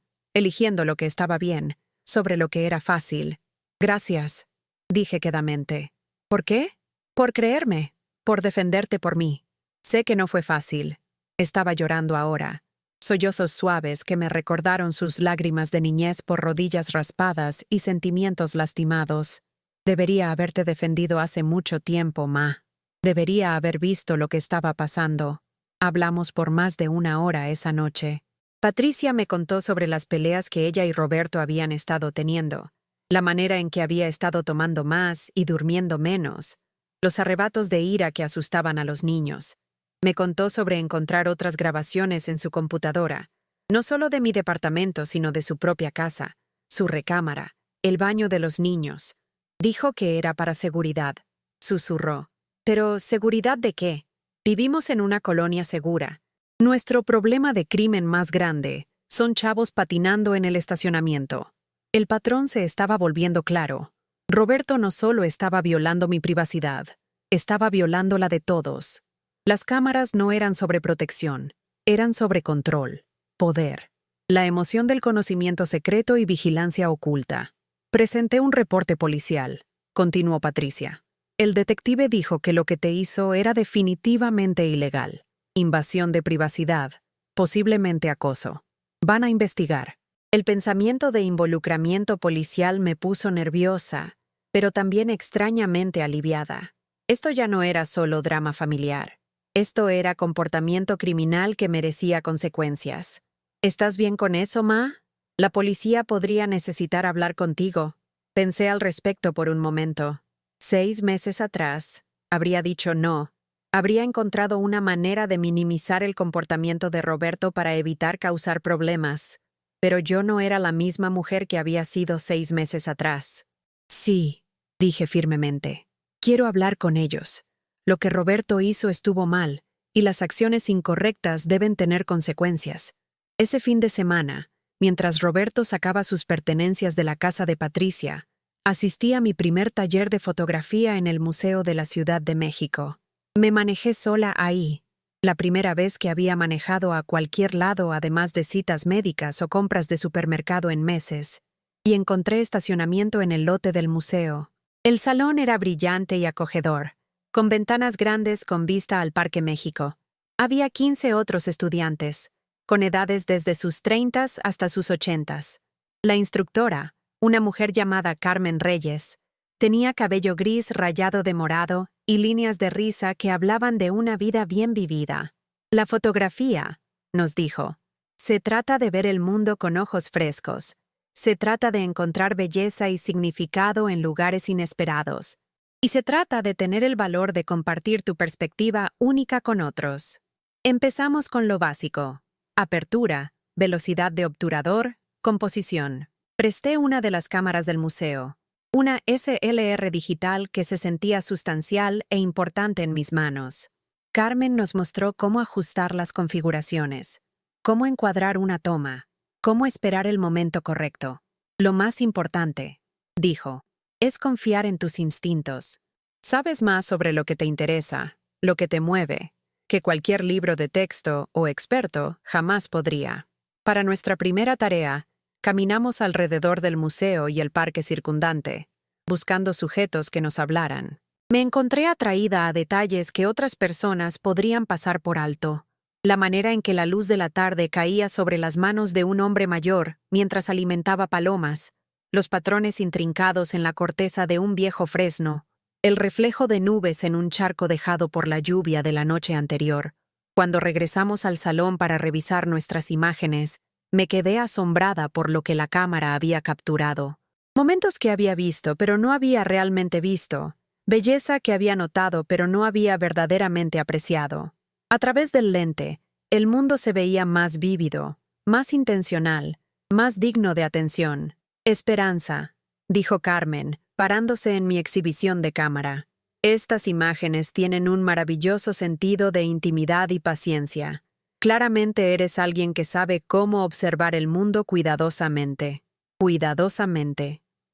lo que estaba bien, sobre lo que era fácil. Gracias, dije quedamente. ¿Por qué? Por creerme, por defenderte por mí. Sé que no fue fácil. Estaba llorando ahora. Sollozos suaves que me recordaron sus lágrimas de niñez por rodillas raspadas y sentimientos lastimados. Debería haberte defendido hace mucho tiempo, Ma. Debería haber visto lo que estaba pasando. Hablamos por más de 1 hora esa noche. Patricia me contó sobre las peleas que ella y Roberto habían estado teniendo, la manera en que había estado tomando más y durmiendo menos, los arrebatos de ira que asustaban a los niños. Me contó sobre encontrar otras grabaciones en su computadora, no solo de mi departamento, sino de su propia casa, su recámara, el baño de los niños. Dijo que era para seguridad. Susurró. ¿Pero seguridad de qué? Vivimos en una colonia segura. Nuestro problema de crimen más grande son chavos patinando en el estacionamiento. El patrón se estaba volviendo claro. Roberto no solo estaba violando mi privacidad, estaba violando la de todos. Las cámaras no eran sobre protección, eran sobre control, poder, la emoción del conocimiento secreto y vigilancia oculta. Presenté un reporte policial, continuó Patricia. El detective dijo que lo que te hizo era definitivamente ilegal. Invasión de privacidad, posiblemente acoso. Van a investigar. El pensamiento de involucramiento policial me puso nerviosa, pero también extrañamente aliviada. Esto ya no era solo drama familiar. Esto era comportamiento criminal que merecía consecuencias. ¿Estás bien con eso, Ma? La policía podría necesitar hablar contigo. Pensé al respecto por un momento. 6 meses atrás, habría dicho no. Habría encontrado una manera de minimizar el comportamiento de Roberto para evitar causar problemas. Pero yo no era la misma mujer que había sido 6 meses atrás. Sí, dije firmemente. Quiero hablar con ellos. Lo que Roberto hizo estuvo mal, y las acciones incorrectas deben tener consecuencias. Ese fin de semana, mientras Roberto sacaba sus pertenencias de la casa de Patricia, asistí a mi primer taller de fotografía en el Museo de la Ciudad de México. Me manejé sola ahí, la primera vez que había manejado a cualquier lado además de citas médicas o compras de supermercado en meses, y encontré estacionamiento en el lote del museo. El salón era brillante y acogedor, con ventanas grandes con vista al Parque México. Había 15 otros estudiantes, con edades desde sus 30s hasta sus 80s. La instructora, una mujer llamada Carmen Reyes, tenía cabello gris rayado de morado y líneas de risa que hablaban de una vida bien vivida. La fotografía, nos dijo, se trata de ver el mundo con ojos frescos. Se trata de encontrar belleza y significado en lugares inesperados. Y se trata de tener el valor de compartir tu perspectiva única con otros. Empezamos con lo básico: apertura, velocidad de obturador, composición. Presté una de las cámaras del museo, una SLR digital que se sentía sustancial e importante en mis manos. Carmen nos mostró cómo ajustar las configuraciones, cómo encuadrar una toma, cómo esperar el momento correcto. Lo más importante, dijo, es confiar en tus instintos. Sabes más sobre lo que te interesa, lo que te mueve, que cualquier libro de texto o experto jamás podría. Para nuestra primera tarea, caminamos alrededor del museo y el parque circundante, buscando sujetos que nos hablaran. Me encontré atraída a detalles que otras personas podrían pasar por alto. La manera en que la luz de la tarde caía sobre las manos de un hombre mayor mientras alimentaba palomas, los patrones intrincados en la corteza de un viejo fresno, el reflejo de nubes en un charco dejado por la lluvia de la noche anterior. Cuando regresamos al salón para revisar nuestras imágenes, me quedé asombrada por lo que la cámara había capturado. Momentos que había visto, pero no había realmente visto. Belleza que había notado, pero no había verdaderamente apreciado. A través del lente, el mundo se veía más vívido, más intencional, más digno de atención. Esperanza, dijo Carmen, parándose en mi exhibición de cámara. Estas imágenes tienen un maravilloso sentido de intimidad y paciencia. Claramente eres alguien que sabe cómo observar el mundo cuidadosamente,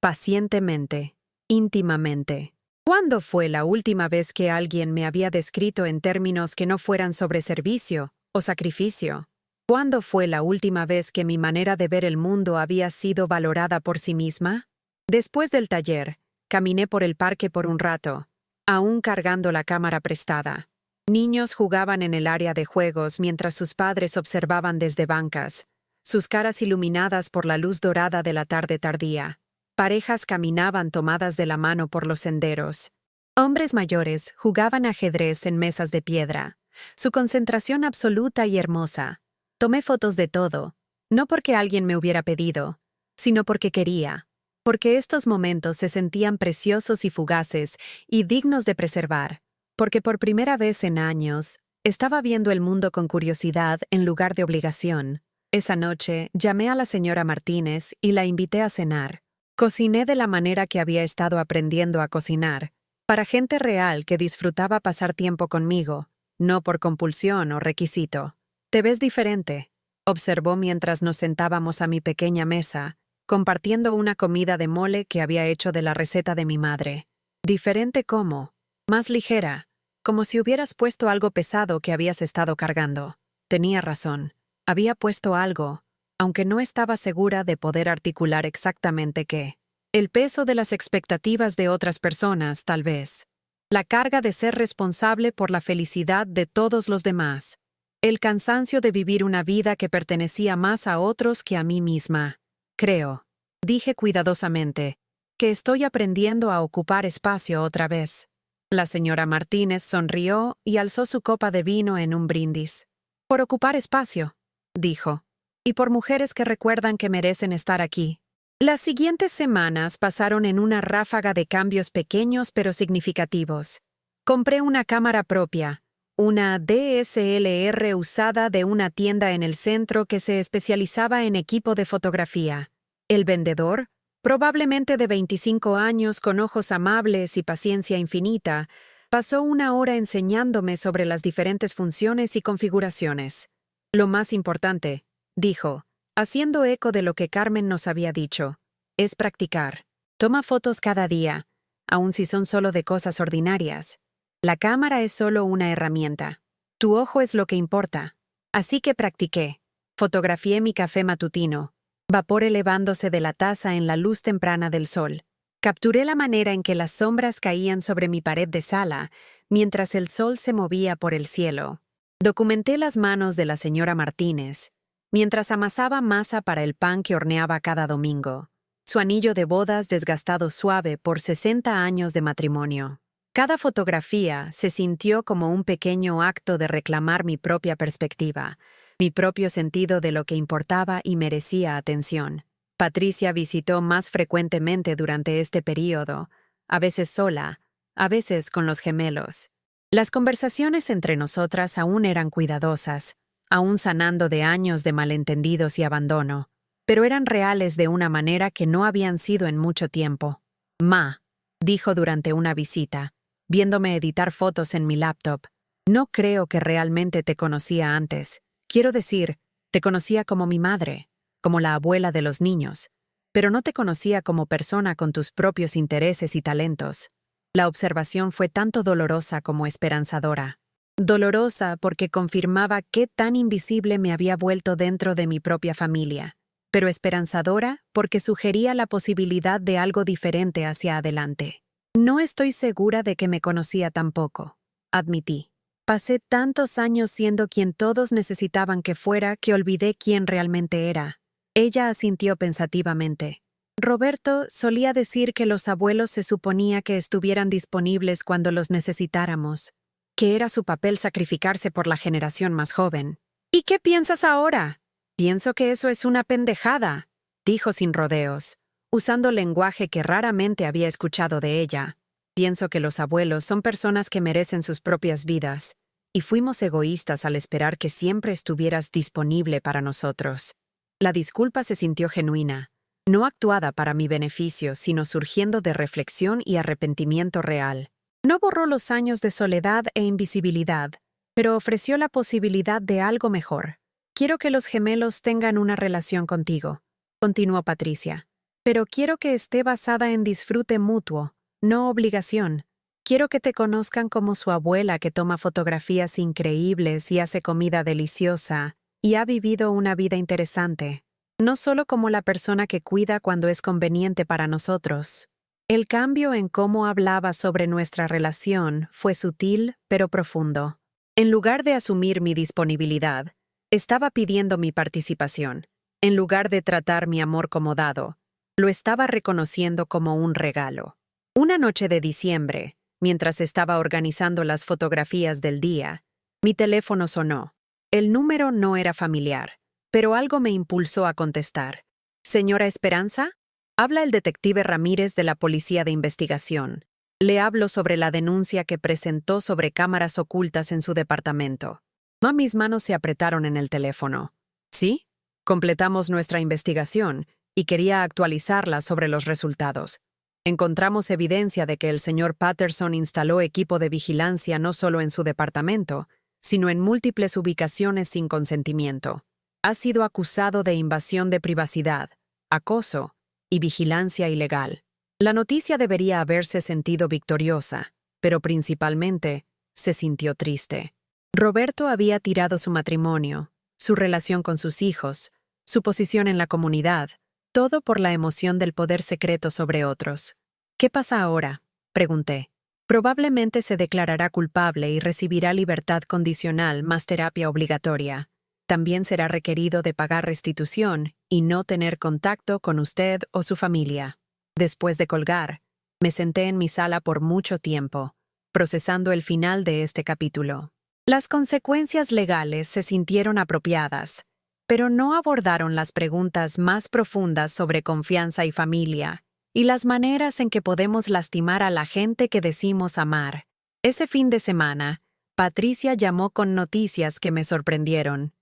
pacientemente, íntimamente. ¿Cuándo fue la última vez que alguien me había descrito en términos que no fueran sobre servicio o sacrificio? ¿Cuándo fue la última vez que mi manera de ver el mundo había sido valorada por sí misma? Después del taller, caminé por el parque por un rato, aún cargando la cámara prestada. Niños jugaban en el área de juegos mientras sus padres observaban desde bancas, sus caras iluminadas por la luz dorada de la tarde tardía. Parejas caminaban tomadas de la mano por los senderos. Hombres mayores jugaban ajedrez en mesas de piedra. Su concentración absoluta y hermosa. Tomé fotos de todo, no porque alguien me hubiera pedido, sino porque quería, porque estos momentos se sentían preciosos y fugaces y dignos de preservar, porque por primera vez en años estaba viendo el mundo con curiosidad en lugar de obligación. Esa noche llamé a la señora Martínez y la invité a cenar. Cociné de la manera que había estado aprendiendo a cocinar, para gente real que disfrutaba pasar tiempo conmigo, no por compulsión o requisito. «Te ves diferente», observó mientras nos sentábamos a mi pequeña mesa, compartiendo una comida de mole que había hecho de la receta de mi madre. «¿Diferente cómo?» «Más ligera, como si hubieras puesto algo pesado que habías estado cargando». Tenía razón. Había puesto algo, aunque no estaba segura de poder articular exactamente qué. El peso de las expectativas de otras personas, tal vez. La carga de ser responsable por la felicidad de todos los demás. El cansancio de vivir una vida que pertenecía más a otros que a mí misma. Creo, dije cuidadosamente, que estoy aprendiendo a ocupar espacio otra vez. La señora Martínez sonrió y alzó su copa de vino en un brindis. Por ocupar espacio, dijo. Y por mujeres que recuerdan que merecen estar aquí. Las siguientes semanas pasaron en una ráfaga de cambios pequeños pero significativos. Compré una cámara propia, una DSLR usada de una tienda en el centro que se especializaba en equipo de fotografía. El vendedor, probablemente de 25 años con ojos amables y paciencia infinita, pasó una hora enseñándome sobre las diferentes funciones y configuraciones. Lo más importante, dijo, haciendo eco de lo que Carmen nos había dicho, es practicar. Toma fotos cada día, aun si son solo de cosas ordinarias. La cámara es solo una herramienta. Tu ojo es lo que importa. Así que practiqué. Fotografié mi café matutino, vapor elevándose de la taza en la luz temprana del sol. Capturé la manera en que las sombras caían sobre mi pared de sala, mientras el sol se movía por el cielo. Documenté las manos de la señora Martínez, mientras amasaba masa para el pan que horneaba cada domingo. Su anillo de bodas desgastado suave por 60 años de matrimonio. Cada fotografía se sintió como un pequeño acto de reclamar mi propia perspectiva, mi propio sentido de lo que importaba y merecía atención. Patricia visitó más frecuentemente durante este período, a veces sola, a veces con los gemelos. Las conversaciones entre nosotras aún eran cuidadosas, aún sanando de años de malentendidos y abandono, pero eran reales de una manera que no habían sido en mucho tiempo. «Ma», dijo durante una visita, viéndome editar fotos en mi laptop, «no creo que realmente te conocía antes. Quiero decir, te conocía como mi madre, como la abuela de los niños, pero no te conocía como persona con tus propios intereses y talentos. La observación fue tanto dolorosa como esperanzadora. Dolorosa porque confirmaba qué tan invisible me había vuelto dentro de mi propia familia, pero esperanzadora porque sugería la posibilidad de algo diferente hacia adelante. No estoy segura de que me conocía tampoco, admití. Pasé tantos años siendo quien todos necesitaban que fuera que olvidé quién realmente era. Ella asintió pensativamente. Roberto solía decir que los abuelos se suponía que estuvieran disponibles cuando los necesitáramos, que era su papel sacrificarse por la generación más joven. ¿Y qué piensas ahora? Pienso que eso es una pendejada, dijo sin rodeos, usando lenguaje que raramente había escuchado de ella. Pienso que los abuelos son personas que merecen sus propias vidas, y fuimos egoístas al esperar que siempre estuvieras disponible para nosotros. La disculpa se sintió genuina, no actuada para mi beneficio, sino surgiendo de reflexión y arrepentimiento real. No borró los años de soledad e invisibilidad, pero ofreció la posibilidad de algo mejor. Quiero que los gemelos tengan una relación contigo, continuó Patricia. Pero quiero que esté basada en disfrute mutuo, no obligación. Quiero que te conozcan como su abuela que toma fotografías increíbles y hace comida deliciosa, y ha vivido una vida interesante. No solo como la persona que cuida cuando es conveniente para nosotros. El cambio en cómo hablaba sobre nuestra relación fue sutil pero profundo. En lugar de asumir mi disponibilidad, estaba pidiendo mi participación. En lugar de tratar mi amor como dado, lo estaba reconociendo como un regalo. Una noche de diciembre, mientras estaba organizando las fotografías del día, mi teléfono sonó. El número no era familiar, pero algo me impulsó a contestar. ¿Señora Esperanza? Habla el detective Ramírez de la Policía de Investigación. Le hablo sobre la denuncia que presentó sobre cámaras ocultas en su departamento. No, mis manos se apretaron en el teléfono. ¿Sí? Completamos nuestra investigación y quería actualizarla sobre los resultados. Encontramos evidencia de que el señor Patterson instaló equipo de vigilancia no solo en su departamento, sino en múltiples ubicaciones sin consentimiento. Ha sido acusado de invasión de privacidad, acoso y vigilancia ilegal. La noticia debería haberse sentido victoriosa, pero principalmente se sintió triste. Roberto había tirado su matrimonio, su relación con sus hijos, su posición en la comunidad, todo por la emoción del poder secreto sobre otros. ¿Qué pasa ahora?, pregunté. Probablemente se declarará culpable y recibirá libertad condicional más terapia obligatoria. También será requerido de pagar restitución y no tener contacto con usted o su familia. Después de colgar, me senté en mi sala por mucho tiempo, procesando el final de este capítulo. Las consecuencias legales se sintieron apropiadas, pero no abordaron las preguntas más profundas sobre confianza y familia, y las maneras en que podemos lastimar a la gente que decimos amar. Ese fin de semana, Patricia llamó con noticias que me sorprendieron.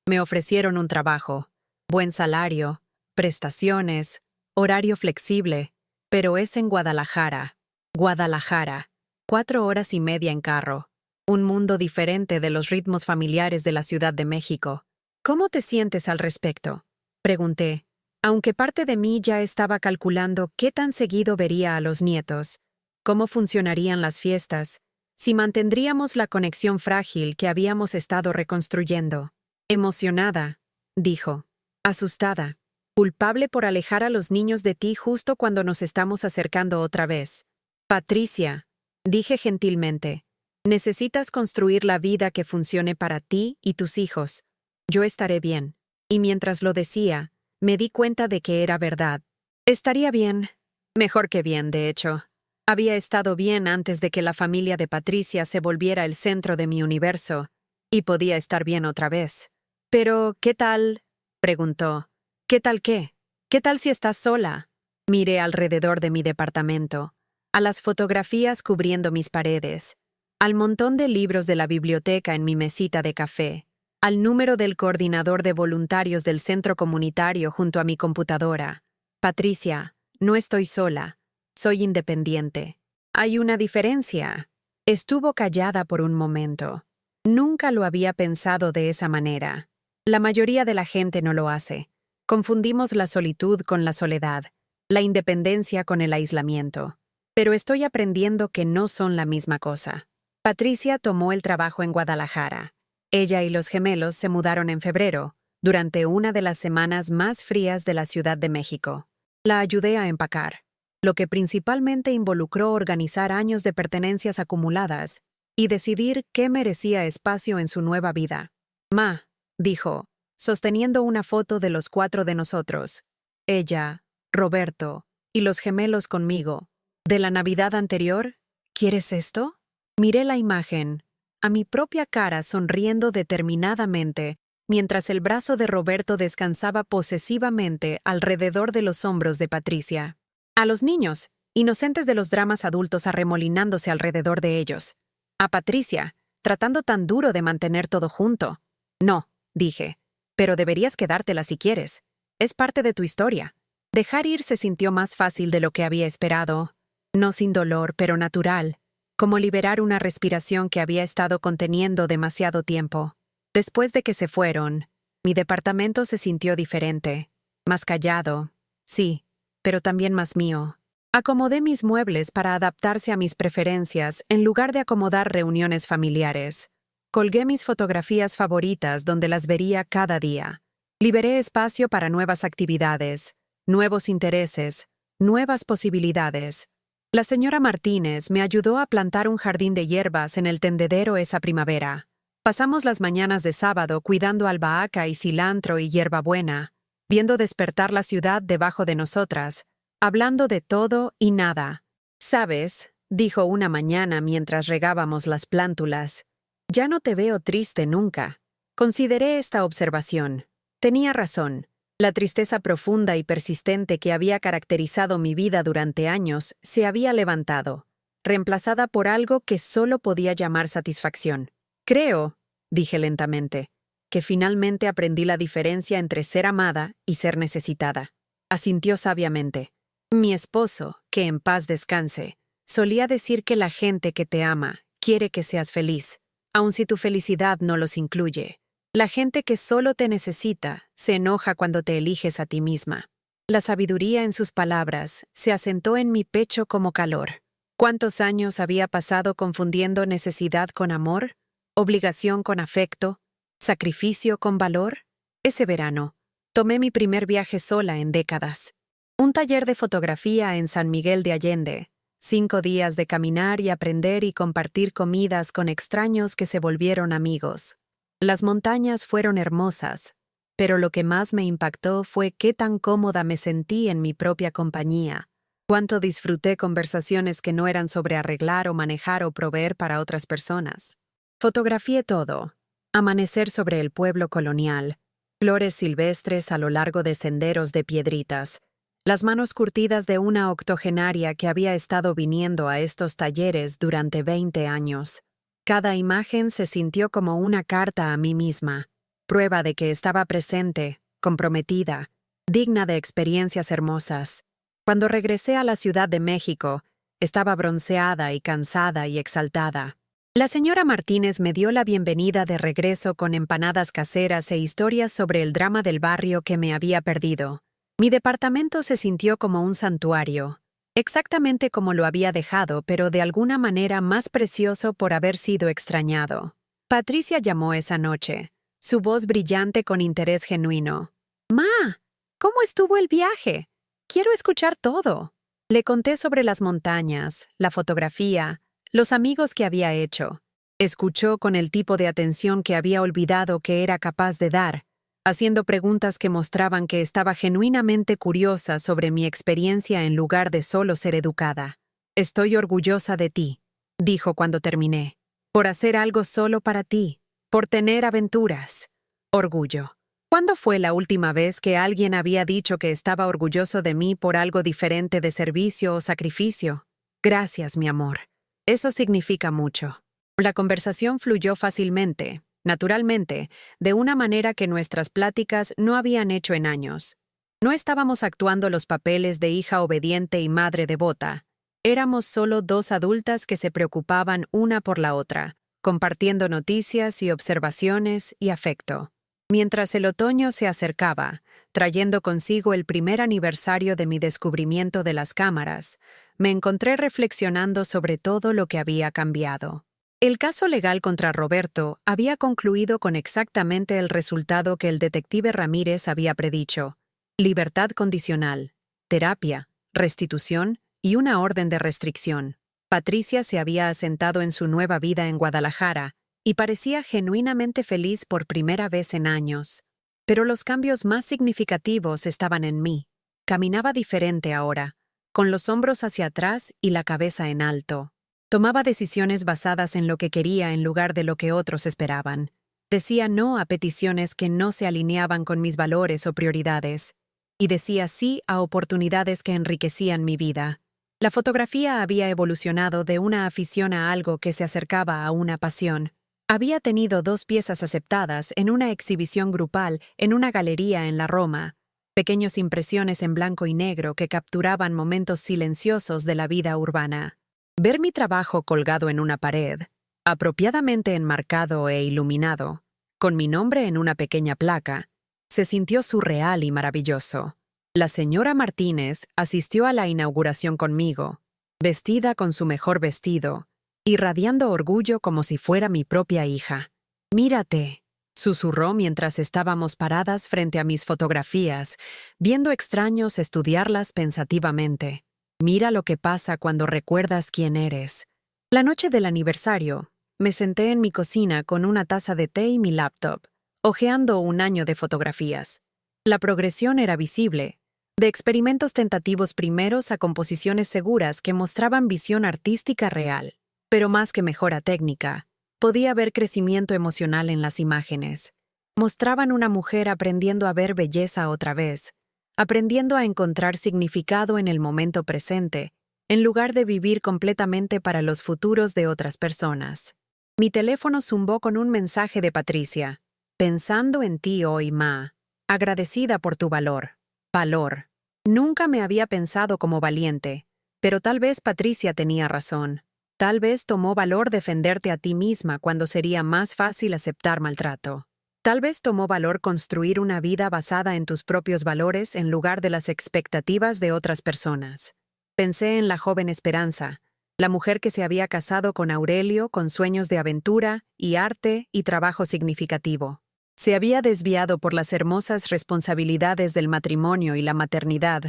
Me ofrecieron un trabajo, buen salario, prestaciones, horario flexible, pero es en Guadalajara. 4 horas y media en carro. Un mundo diferente de los ritmos familiares de la Ciudad de México. ¿Cómo te sientes al respecto?, pregunté, aunque parte de mí ya estaba calculando qué tan seguido vería a los nietos, cómo funcionarían las fiestas, si mantendríamos la conexión frágil que habíamos estado reconstruyendo. Emocionada, dijo. Asustada. Culpable por alejar a los niños de ti justo cuando nos estamos acercando otra vez. Patricia, dije gentilmente, necesitas construir la vida que funcione para ti y tus hijos. Yo estaré bien. Y mientras lo decía, me di cuenta de que era verdad. Estaría bien. Mejor que bien, de hecho. Había estado bien antes de que la familia de Patricia se volviera el centro de mi universo, y podía estar bien otra vez. Pero, ¿qué tal?, preguntó. ¿Qué tal qué? ¿Qué tal si estás sola? Miré alrededor de mi departamento, a las fotografías cubriendo mis paredes, al montón de libros de la biblioteca en mi mesita de café, al número del coordinador de voluntarios del centro comunitario junto a mi computadora. Patricia, no estoy sola. Soy independiente. Hay una diferencia. Estuvo callada por un momento. Nunca lo había pensado de esa manera. La mayoría de la gente no lo hace. Confundimos la solitud con la soledad, la independencia con el aislamiento. pero estoy aprendiendo que no son la misma cosa. Patricia tomó el trabajo en Guadalajara. Ella y los gemelos se mudaron en febrero, durante una de las semanas más frías de la Ciudad de México. La ayudé a empacar, lo que principalmente involucró organizar años de pertenencias acumuladas y decidir qué merecía espacio en su nueva vida. «Ma», dijo, sosteniendo una foto de los 4 de nosotros, ella, Roberto y los gemelos conmigo, de la Navidad anterior. «¿Quieres esto?» Miré la imagen, a mi propia cara sonriendo determinadamente, mientras el brazo de Roberto descansaba posesivamente alrededor de los hombros de Patricia. A los niños, inocentes de los dramas adultos arremolinándose alrededor de ellos. A Patricia, tratando tan duro de mantener todo junto. «No», dije, «pero deberías quedártela si quieres. Es parte de tu historia». Dejar ir se sintió más fácil de lo que había esperado. No sin dolor, pero natural, como liberar una respiración que había estado conteniendo demasiado tiempo. Después de que se fueron, mi departamento se sintió diferente, más callado, sí, pero también más mío. Acomodé mis muebles para adaptarse a mis preferencias en lugar de acomodar reuniones familiares. Colgué mis fotografías favoritas donde las vería cada día. Liberé espacio para nuevas actividades, nuevos intereses, nuevas posibilidades. La señora Martínez me ayudó a plantar un jardín de hierbas en el tendedero esa primavera. Pasamos las mañanas de sábado cuidando albahaca y cilantro y hierbabuena, viendo despertar la ciudad debajo de nosotras, hablando de todo y nada. «¿Sabes?», dijo una mañana mientras regábamos las plántulas, «ya no te veo triste nunca». Consideré esta observación. Tenía razón. La tristeza profunda y persistente que había caracterizado mi vida durante años se había levantado, reemplazada por algo que solo podía llamar satisfacción. «Creo», dije lentamente, «que finalmente aprendí la diferencia entre ser amada y ser necesitada». Asintió sabiamente. «Mi esposo, que en paz descanse, solía decir que la gente que te ama quiere que seas feliz, aun si tu felicidad no los incluye. La gente que solo te necesita se enoja cuando te eliges a ti misma». La sabiduría en sus palabras se asentó en mi pecho como calor. ¿Cuántos años había pasado confundiendo necesidad con amor? ¿Obligación con afecto? ¿Sacrificio con valor? Ese verano, tomé mi primer viaje sola en décadas. Un taller de fotografía en San Miguel de Allende, 5 días de caminar y aprender y compartir comidas con extraños que se volvieron amigos. Las montañas fueron hermosas, pero lo que más me impactó fue qué tan cómoda me sentí en mi propia compañía, cuánto disfruté conversaciones que no eran sobre arreglar o manejar o proveer para otras personas. Fotografié todo: amanecer sobre el pueblo colonial, flores silvestres a lo largo de senderos de piedritas, las manos curtidas de una octogenaria que había estado viniendo a estos talleres durante 20 años. Cada imagen se sintió como una carta a mí misma, prueba de que estaba presente, comprometida, digna de experiencias hermosas. Cuando regresé a la Ciudad de México, estaba bronceada y cansada y exaltada. La señora Martínez me dio la bienvenida de regreso con empanadas caseras e historias sobre el drama del barrio que me había perdido. Mi departamento se sintió como un santuario, exactamente como lo había dejado, pero de alguna manera más precioso por haber sido extrañado. Patricia llamó esa noche, su voz brillante con interés genuino. «Ma, ¿cómo estuvo el viaje? Quiero escuchar todo». Le conté sobre las montañas, la fotografía, los amigos que había hecho. Escuchó con el tipo de atención que había olvidado que era capaz de dar, haciendo preguntas que mostraban que estaba genuinamente curiosa sobre mi experiencia en lugar de solo ser educada. «Estoy orgullosa de ti», dijo cuando terminé, «por hacer algo solo para ti, por tener aventuras». Orgullo. ¿Cuándo fue la última vez que alguien había dicho que estaba orgulloso de mí por algo diferente de servicio o sacrificio? Gracias, mi amor. Eso significa mucho. La conversación fluyó fácilmente, naturalmente, de una manera que nuestras pláticas no habían hecho en años. No estábamos actuando los papeles de hija obediente y madre devota. Éramos solo 2 adultas que se preocupaban una por la otra, compartiendo noticias y observaciones y afecto. Mientras el otoño se acercaba, trayendo consigo el primer aniversario de mi descubrimiento de las cámaras, me encontré reflexionando sobre todo lo que había cambiado. El caso legal contra Roberto había concluido con exactamente el resultado que el detective Ramírez había predicho: libertad condicional, terapia, restitución y una orden de restricción. Patricia se había asentado en su nueva vida en Guadalajara y parecía genuinamente feliz por primera vez en años. Pero los cambios más significativos estaban en mí. Caminaba diferente ahora, con los hombros hacia atrás y la cabeza en alto. Tomaba decisiones basadas en lo que quería en lugar de lo que otros esperaban. Decía no a peticiones que no se alineaban con mis valores o prioridades, y decía sí a oportunidades que enriquecían mi vida. La fotografía había evolucionado de una afición a algo que se acercaba a una pasión. Había tenido 2 piezas aceptadas en una exhibición grupal en una galería en la Roma, pequeñas impresiones en blanco y negro que capturaban momentos silenciosos de la vida urbana. Ver mi trabajo colgado en una pared, apropiadamente enmarcado e iluminado, con mi nombre en una pequeña placa, se sintió surreal y maravilloso. La señora Martínez asistió a la inauguración conmigo, vestida con su mejor vestido, irradiando orgullo como si fuera mi propia hija. «Mírate», susurró mientras estábamos paradas frente a mis fotografías, viendo extraños estudiarlas pensativamente. «Mira lo que pasa cuando recuerdas quién eres». La noche del aniversario, me senté en mi cocina con una taza de té y mi laptop, hojeando un año de fotografías. La progresión era visible, de experimentos tentativos primeros a composiciones seguras que mostraban visión artística real. Pero más que mejora técnica, podía ver crecimiento emocional en las imágenes. Mostraban una mujer aprendiendo a ver belleza otra vez, aprendiendo a encontrar significado en el momento presente, en lugar de vivir completamente para los futuros de otras personas. Mi teléfono zumbó con un mensaje de Patricia. «Pensando en ti hoy, Ma. Agradecida por tu valor». Valor. Nunca me había pensado como valiente, pero tal vez Patricia tenía razón. Tal vez tomó valor defenderte a ti misma cuando sería más fácil aceptar maltrato. Tal vez tomó valor construir una vida basada en tus propios valores en lugar de las expectativas de otras personas. Pensé en la joven Esperanza, la mujer que se había casado con Aurelio con sueños de aventura y arte y trabajo significativo. Se había desviado por las hermosas responsabilidades del matrimonio y la maternidad.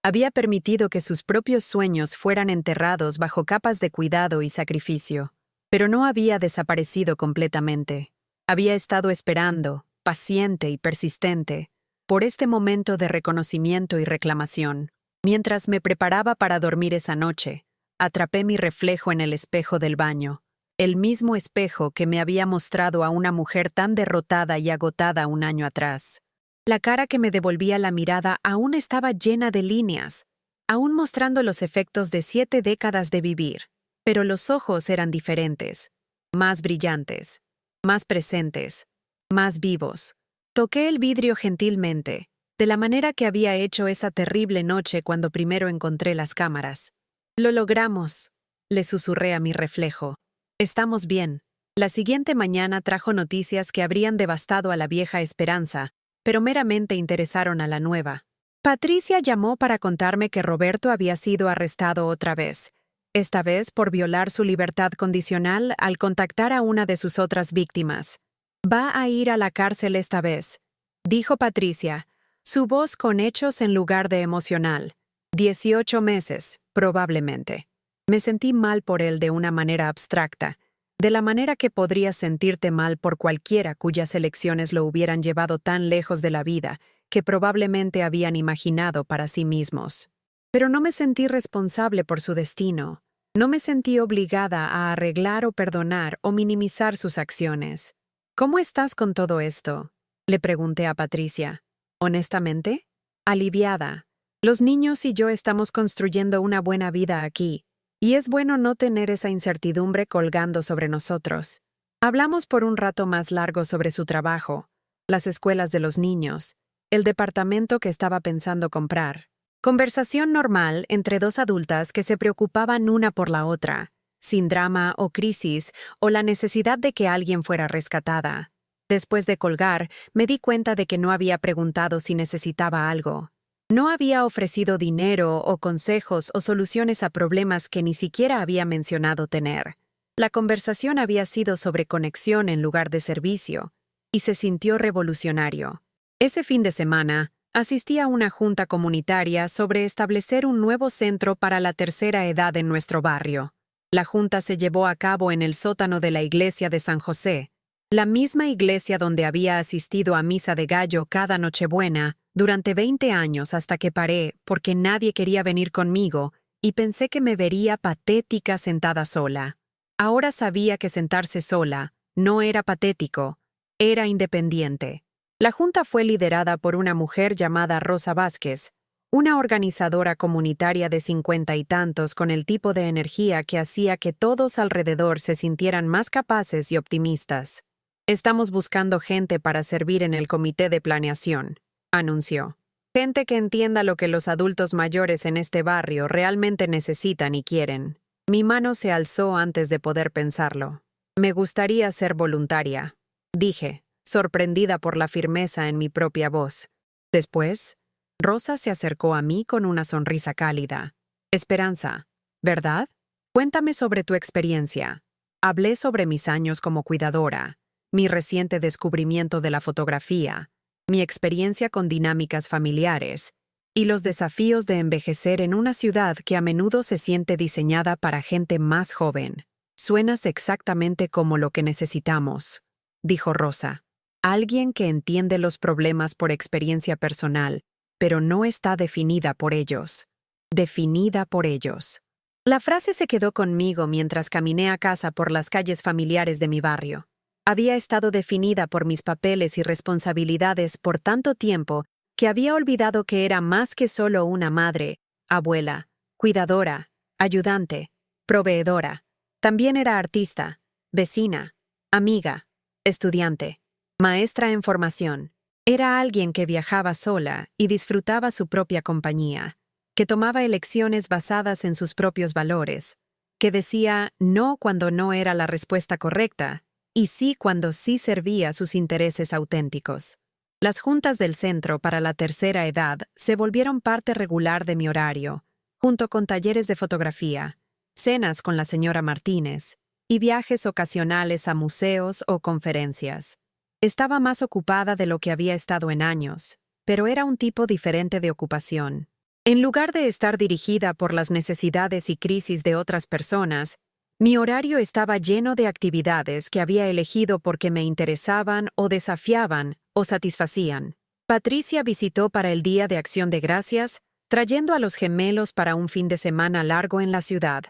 Había permitido que sus propios sueños fueran enterrados bajo capas de cuidado y sacrificio. Pero no había desaparecido completamente. Había estado esperando, paciente y persistente, por este momento de reconocimiento y reclamación. Mientras me preparaba para dormir esa noche, atrapé mi reflejo en el espejo del baño, el mismo espejo que me había mostrado a una mujer tan derrotada y agotada un año atrás. La cara que me devolvía la mirada aún estaba llena de líneas, aún mostrando los efectos de 7 décadas de vivir, pero los ojos eran diferentes, más brillantes, más presentes, más vivos. Toqué el vidrio gentilmente, de la manera que había hecho esa terrible noche cuando primero encontré las cámaras. «Lo logramos», le susurré a mi reflejo. «Estamos bien». La siguiente mañana trajo noticias que habrían devastado a la vieja Esperanza, pero meramente interesaron a la nueva. Patricia llamó para contarme que Roberto había sido arrestado otra vez, esta vez por violar su libertad condicional al contactar a una de sus otras víctimas. «Va a ir a la cárcel esta vez», dijo Patricia, su voz con hechos en lugar de emocional. 18 meses, probablemente. Me sentí mal por él de una manera abstracta, de la manera que podrías sentirte mal por cualquiera cuyas elecciones lo hubieran llevado tan lejos de la vida que probablemente habían imaginado para sí mismos. Pero no me sentí responsable por su destino. No me sentí obligada a arreglar o perdonar o minimizar sus acciones. «¿Cómo estás con todo esto?», le pregunté a Patricia. «Honestamente, aliviada. Los niños y yo estamos construyendo una buena vida aquí, y es bueno no tener esa incertidumbre colgando sobre nosotros». Hablamos por un rato más largo sobre su trabajo, las escuelas de los niños, el departamento que estaba pensando comprar. Conversación normal entre 2 adultas que se preocupaban una por la otra, sin drama o crisis o la necesidad de que alguien fuera rescatada. Después de colgar, me di cuenta de que no había preguntado si necesitaba algo. No había ofrecido dinero o consejos o soluciones a problemas que ni siquiera había mencionado tener. La conversación había sido sobre conexión en lugar de servicio, y se sintió revolucionario. Ese fin de semana, asistí a una junta comunitaria sobre establecer un nuevo centro para la tercera edad en nuestro barrio. La junta se llevó a cabo en el sótano de la iglesia de San José, la misma iglesia donde había asistido a misa de gallo cada Nochebuena durante 20 años hasta que paré porque nadie quería venir conmigo y pensé que me vería patética sentada sola. Ahora sabía que sentarse sola no era patético, era independiente. La junta fue liderada por una mujer llamada Rosa Vázquez, una organizadora comunitaria de 50 y tantos con el tipo de energía que hacía que todos alrededor se sintieran más capaces y optimistas. Estamos buscando gente para servir en el comité de planeación, anunció. Gente que entienda lo que los adultos mayores en este barrio realmente necesitan y quieren. Mi mano se alzó antes de poder pensarlo. Me gustaría ser voluntaria, dije, sorprendida por la firmeza en mi propia voz. Después, Rosa se acercó a mí con una sonrisa cálida. Esperanza, ¿verdad? Cuéntame sobre tu experiencia. Hablé sobre mis años como cuidadora, mi reciente descubrimiento de la fotografía, mi experiencia con dinámicas familiares y los desafíos de envejecer en una ciudad que a menudo se siente diseñada para gente más joven. Suenas exactamente como lo que necesitamos, dijo Rosa. Alguien que entiende los problemas por experiencia personal, pero no está definida por ellos. Definida por ellos. La frase se quedó conmigo mientras caminé a casa por las calles familiares de mi barrio. Había estado definida por mis papeles y responsabilidades por tanto tiempo que había olvidado que era más que solo una madre, abuela, cuidadora, ayudante, proveedora. También era artista, vecina, amiga, estudiante, maestra en formación. Era alguien que viajaba sola y disfrutaba su propia compañía, que tomaba elecciones basadas en sus propios valores, que decía no cuando no era la respuesta correcta y sí cuando sí servía sus intereses auténticos. Las juntas del centro para la tercera edad se volvieron parte regular de mi horario, junto con talleres de fotografía, cenas con la señora Martínez y viajes ocasionales a museos o conferencias. Estaba más ocupada de lo que había estado en años, pero era un tipo diferente de ocupación. En lugar de estar dirigida por las necesidades y crisis de otras personas, mi horario estaba lleno de actividades que había elegido porque me interesaban o desafiaban o satisfacían. Patricia visitó para el Día de Acción de Gracias, trayendo a los gemelos para un fin de semana largo en la ciudad.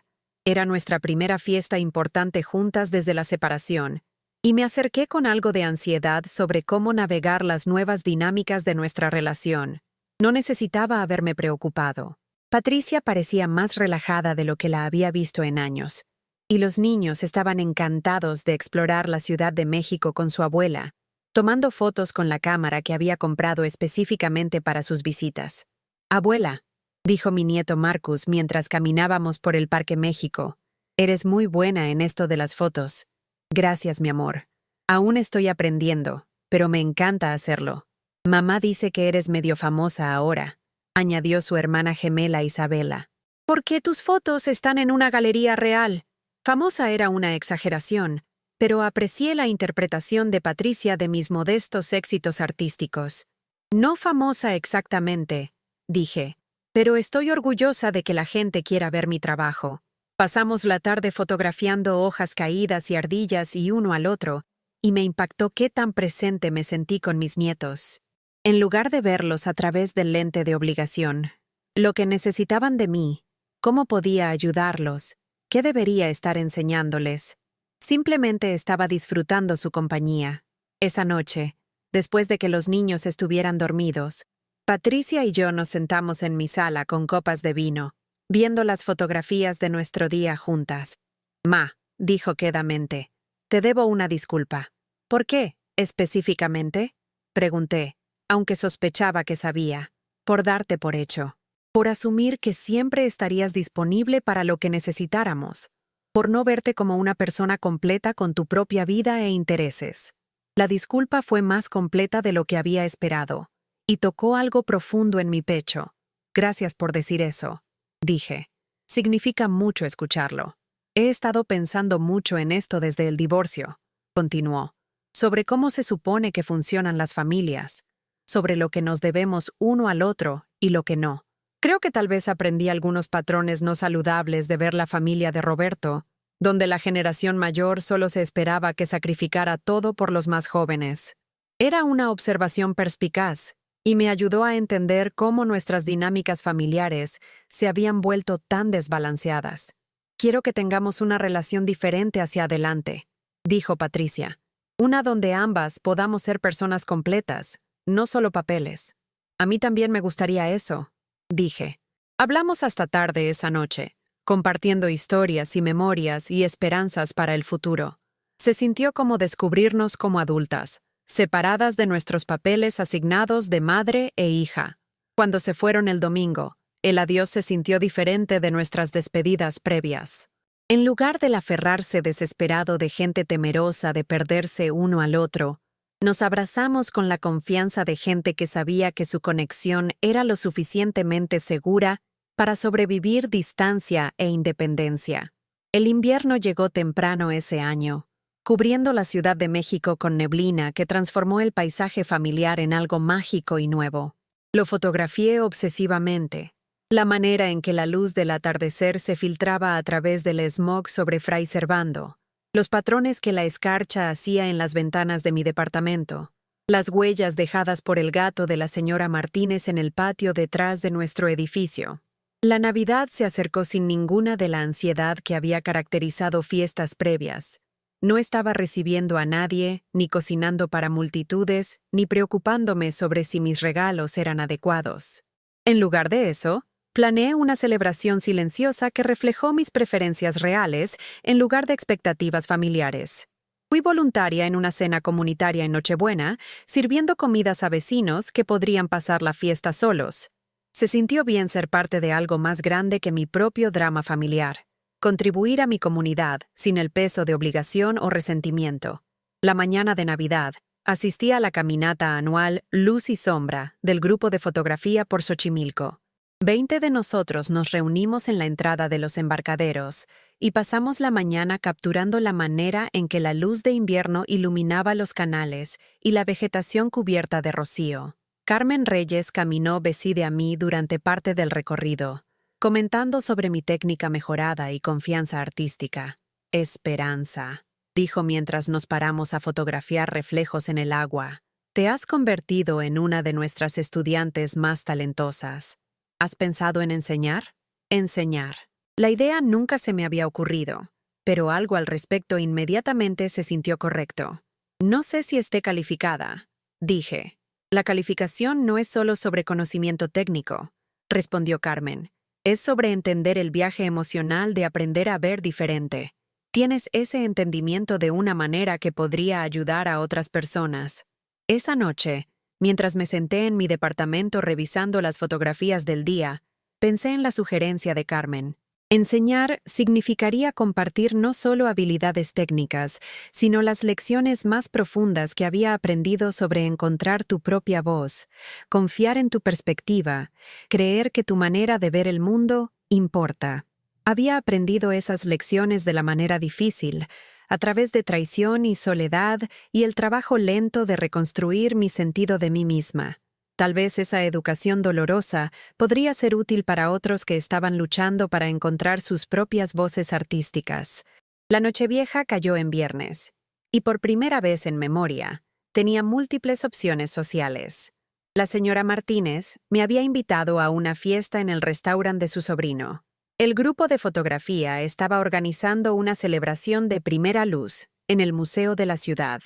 Era nuestra primera fiesta importante juntas desde la separación, y me acerqué con algo de ansiedad sobre cómo navegar las nuevas dinámicas de nuestra relación. No necesitaba haberme preocupado. Patricia parecía más relajada de lo que la había visto en años, y los niños estaban encantados de explorar la Ciudad de México con su abuela, tomando fotos con la cámara que había comprado específicamente para sus visitas. «Abuela», dijo mi nieto Marcus mientras caminábamos por el Parque México, «eres muy buena en esto de las fotos». «Gracias, mi amor. Aún estoy aprendiendo, pero me encanta hacerlo. Mamá dice que eres medio famosa ahora», añadió su hermana gemela Isabela. «¿Por qué tus fotos están en una galería real?» Famosa era una exageración, pero aprecié la interpretación de Patricia de mis modestos éxitos artísticos. «No famosa exactamente», dije, «pero estoy orgullosa de que la gente quiera ver mi trabajo». Pasamos la tarde fotografiando hojas caídas y ardillas y uno al otro, y me impactó qué tan presente me sentí con mis nietos. En lugar de verlos a través del lente de obligación, lo que necesitaban de mí, cómo podía ayudarlos, qué debería estar enseñándoles. Simplemente estaba disfrutando su compañía. Esa noche, después de que los niños estuvieran dormidos, Patricia y yo nos sentamos en mi sala con copas de vino, viendo las fotografías de nuestro día juntas. «Ma», dijo quedamente, «te debo una disculpa». «¿Por qué, específicamente?», pregunté, aunque sospechaba que sabía. «Por darte por hecho. Por asumir que siempre estarías disponible para lo que necesitáramos. Por no verte como una persona completa con tu propia vida e intereses». La disculpa fue más completa de lo que había esperado, y tocó algo profundo en mi pecho. Gracias por decir eso, dije. Significa mucho escucharlo. He estado pensando mucho en esto desde el divorcio, continuó, sobre cómo se supone que funcionan las familias, sobre lo que nos debemos uno al otro y lo que no. Creo que tal vez aprendí algunos patrones no saludables de ver la familia de Roberto, donde la generación mayor solo se esperaba que sacrificara todo por los más jóvenes. Era una observación perspicaz, y me ayudó a entender cómo nuestras dinámicas familiares se habían vuelto tan desbalanceadas. Quiero que tengamos una relación diferente hacia adelante, dijo Patricia. Una donde ambas podamos ser personas completas, no solo papeles. A mí también me gustaría eso, dije. Hablamos hasta tarde esa noche, compartiendo historias y memorias y esperanzas para el futuro. Se sintió como descubrirnos como adultas, separadas de nuestros papeles asignados de madre e hija. Cuando se fueron el domingo, el adiós se sintió diferente de nuestras despedidas previas. En lugar del aferrarse desesperado de gente temerosa de perderse uno al otro, nos abrazamos con la confianza de gente que sabía que su conexión era lo suficientemente segura para sobrevivir distancia e independencia. El invierno llegó temprano ese año, cubriendo la Ciudad de México con neblina que transformó el paisaje familiar en algo mágico y nuevo. Lo fotografié obsesivamente. La manera en que la luz del atardecer se filtraba a través del smog sobre Fray Servando, los patrones que la escarcha hacía en las ventanas de mi departamento, las huellas dejadas por el gato de la señora Martínez en el patio detrás de nuestro edificio. La Navidad se acercó sin ninguna de la ansiedad que había caracterizado fiestas previas. No estaba recibiendo a nadie, ni cocinando para multitudes, ni preocupándome sobre si mis regalos eran adecuados. En lugar de eso, planeé una celebración silenciosa que reflejó mis preferencias reales en lugar de expectativas familiares. Fui voluntaria en una cena comunitaria en Nochebuena, sirviendo comidas a vecinos que podrían pasar la fiesta solos. Se sintió bien ser parte de algo más grande que mi propio drama familiar, contribuir a mi comunidad sin el peso de obligación o resentimiento. La mañana de Navidad, asistí a la caminata anual Luz y Sombra del grupo de fotografía por Xochimilco. 20 de nosotros nos reunimos en la entrada de los embarcaderos y pasamos la mañana capturando la manera en que la luz de invierno iluminaba los canales y la vegetación cubierta de rocío. Carmen Reyes caminó beside a mí durante parte del recorrido, comentando sobre mi técnica mejorada y confianza artística. Esperanza, dijo mientras nos paramos a fotografiar reflejos en el agua. Te has convertido en una de nuestras estudiantes más talentosas. ¿Has pensado en enseñar? Enseñar. La idea nunca se me había ocurrido, pero algo al respecto inmediatamente se sintió correcto. No sé si esté calificada, dije. La calificación no es solo sobre conocimiento técnico, respondió Carmen. Es sobre entender el viaje emocional de aprender a ver diferente. Tienes ese entendimiento de una manera que podría ayudar a otras personas. Esa noche, mientras me senté en mi departamento revisando las fotografías del día, pensé en la sugerencia de Carmen. Enseñar significaría compartir no solo habilidades técnicas, sino las lecciones más profundas que había aprendido sobre encontrar tu propia voz, confiar en tu perspectiva, creer que tu manera de ver el mundo importa. Había aprendido esas lecciones de la manera difícil, a través de traición y soledad y el trabajo lento de reconstruir mi sentido de mí misma. Tal vez esa educación dolorosa podría ser útil para otros que estaban luchando para encontrar sus propias voces artísticas. La Nochevieja cayó en viernes, y por primera vez en memoria, tenía múltiples opciones sociales. La señora Martínez me había invitado a una fiesta en el restaurante de su sobrino. El grupo de fotografía estaba organizando una celebración de primera luz en el Museo de la Ciudad.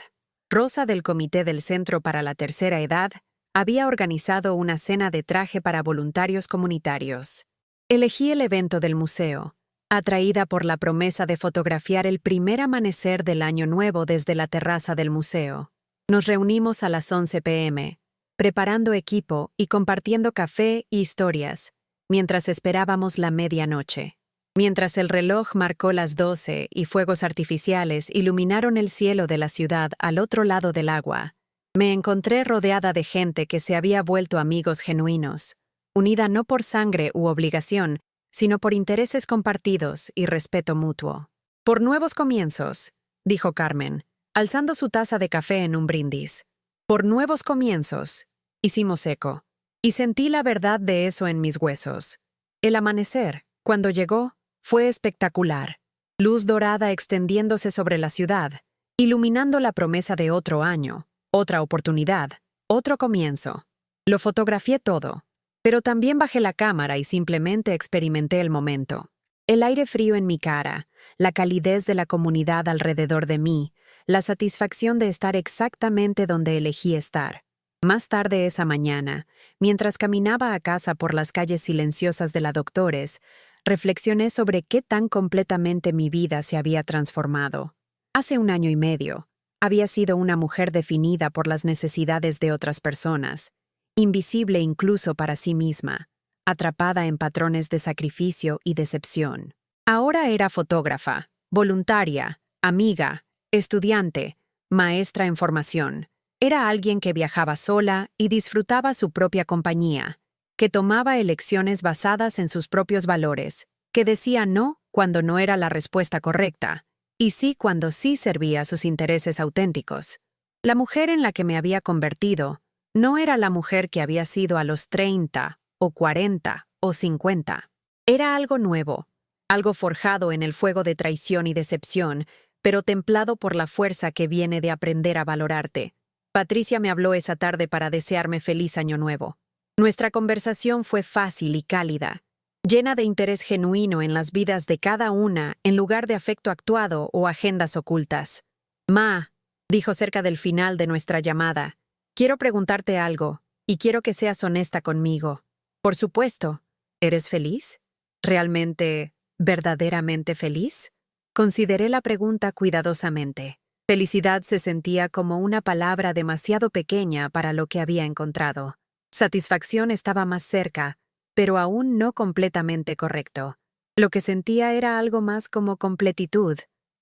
Rosa del Comité del Centro para la Tercera Edad había organizado una cena de traje para voluntarios comunitarios. Elegí el evento del museo, atraída por la promesa de fotografiar el primer amanecer del Año Nuevo desde la terraza del museo. Nos reunimos a las 11 p.m., preparando equipo y compartiendo café y historias, mientras esperábamos la medianoche. Mientras el reloj marcó las 12 y fuegos artificiales iluminaron el cielo de la ciudad al otro lado del agua, Me encontré rodeada de gente que se había vuelto amigos genuinos, unida no por sangre u obligación, sino por intereses compartidos y respeto mutuo. Por nuevos comienzos, dijo Carmen, alzando su taza de café en un brindis. Por nuevos comienzos, hicimos eco, y sentí la verdad de eso en mis huesos. El amanecer, cuando llegó, fue espectacular. Luz dorada extendiéndose sobre la ciudad, iluminando la promesa de otro año, otra oportunidad, otro comienzo. Lo fotografié todo, pero también bajé la cámara y simplemente experimenté el momento. El aire frío en mi cara, la calidez de la comunidad alrededor de mí, la satisfacción de estar exactamente donde elegí estar. Más tarde esa mañana, mientras caminaba a casa por las calles silenciosas de la Doctores, reflexioné sobre qué tan completamente mi vida se había transformado. Hace 1 año y medio, había sido una mujer definida por las necesidades de otras personas, invisible incluso para sí misma, atrapada en patrones de sacrificio y decepción. Ahora era fotógrafa, voluntaria, amiga, estudiante, maestra en formación. Era alguien que viajaba sola y disfrutaba su propia compañía, que tomaba elecciones basadas en sus propios valores, que decía no cuando no era la respuesta correcta, y sí cuando sí servía a sus intereses auténticos. La mujer en la que me había convertido no era la mujer que había sido a los 30, o 40, o 50. Era algo nuevo, algo forjado en el fuego de traición y decepción, pero templado por la fuerza que viene de aprender a valorarte. Patricia me habló esa tarde para desearme feliz año nuevo. Nuestra conversación fue fácil y cálida, llena de interés genuino en las vidas de cada una en lugar de afecto actuado o agendas ocultas. «Ma», dijo cerca del final de nuestra llamada, «quiero preguntarte algo, y quiero que seas honesta conmigo». «Por supuesto. ¿Eres feliz? ¿Realmente, verdaderamente feliz?» Consideré la pregunta cuidadosamente. Felicidad se sentía como una palabra demasiado pequeña para lo que había encontrado. Satisfacción estaba más cerca, pero aún no completamente correcto. Lo que sentía era algo más como completitud,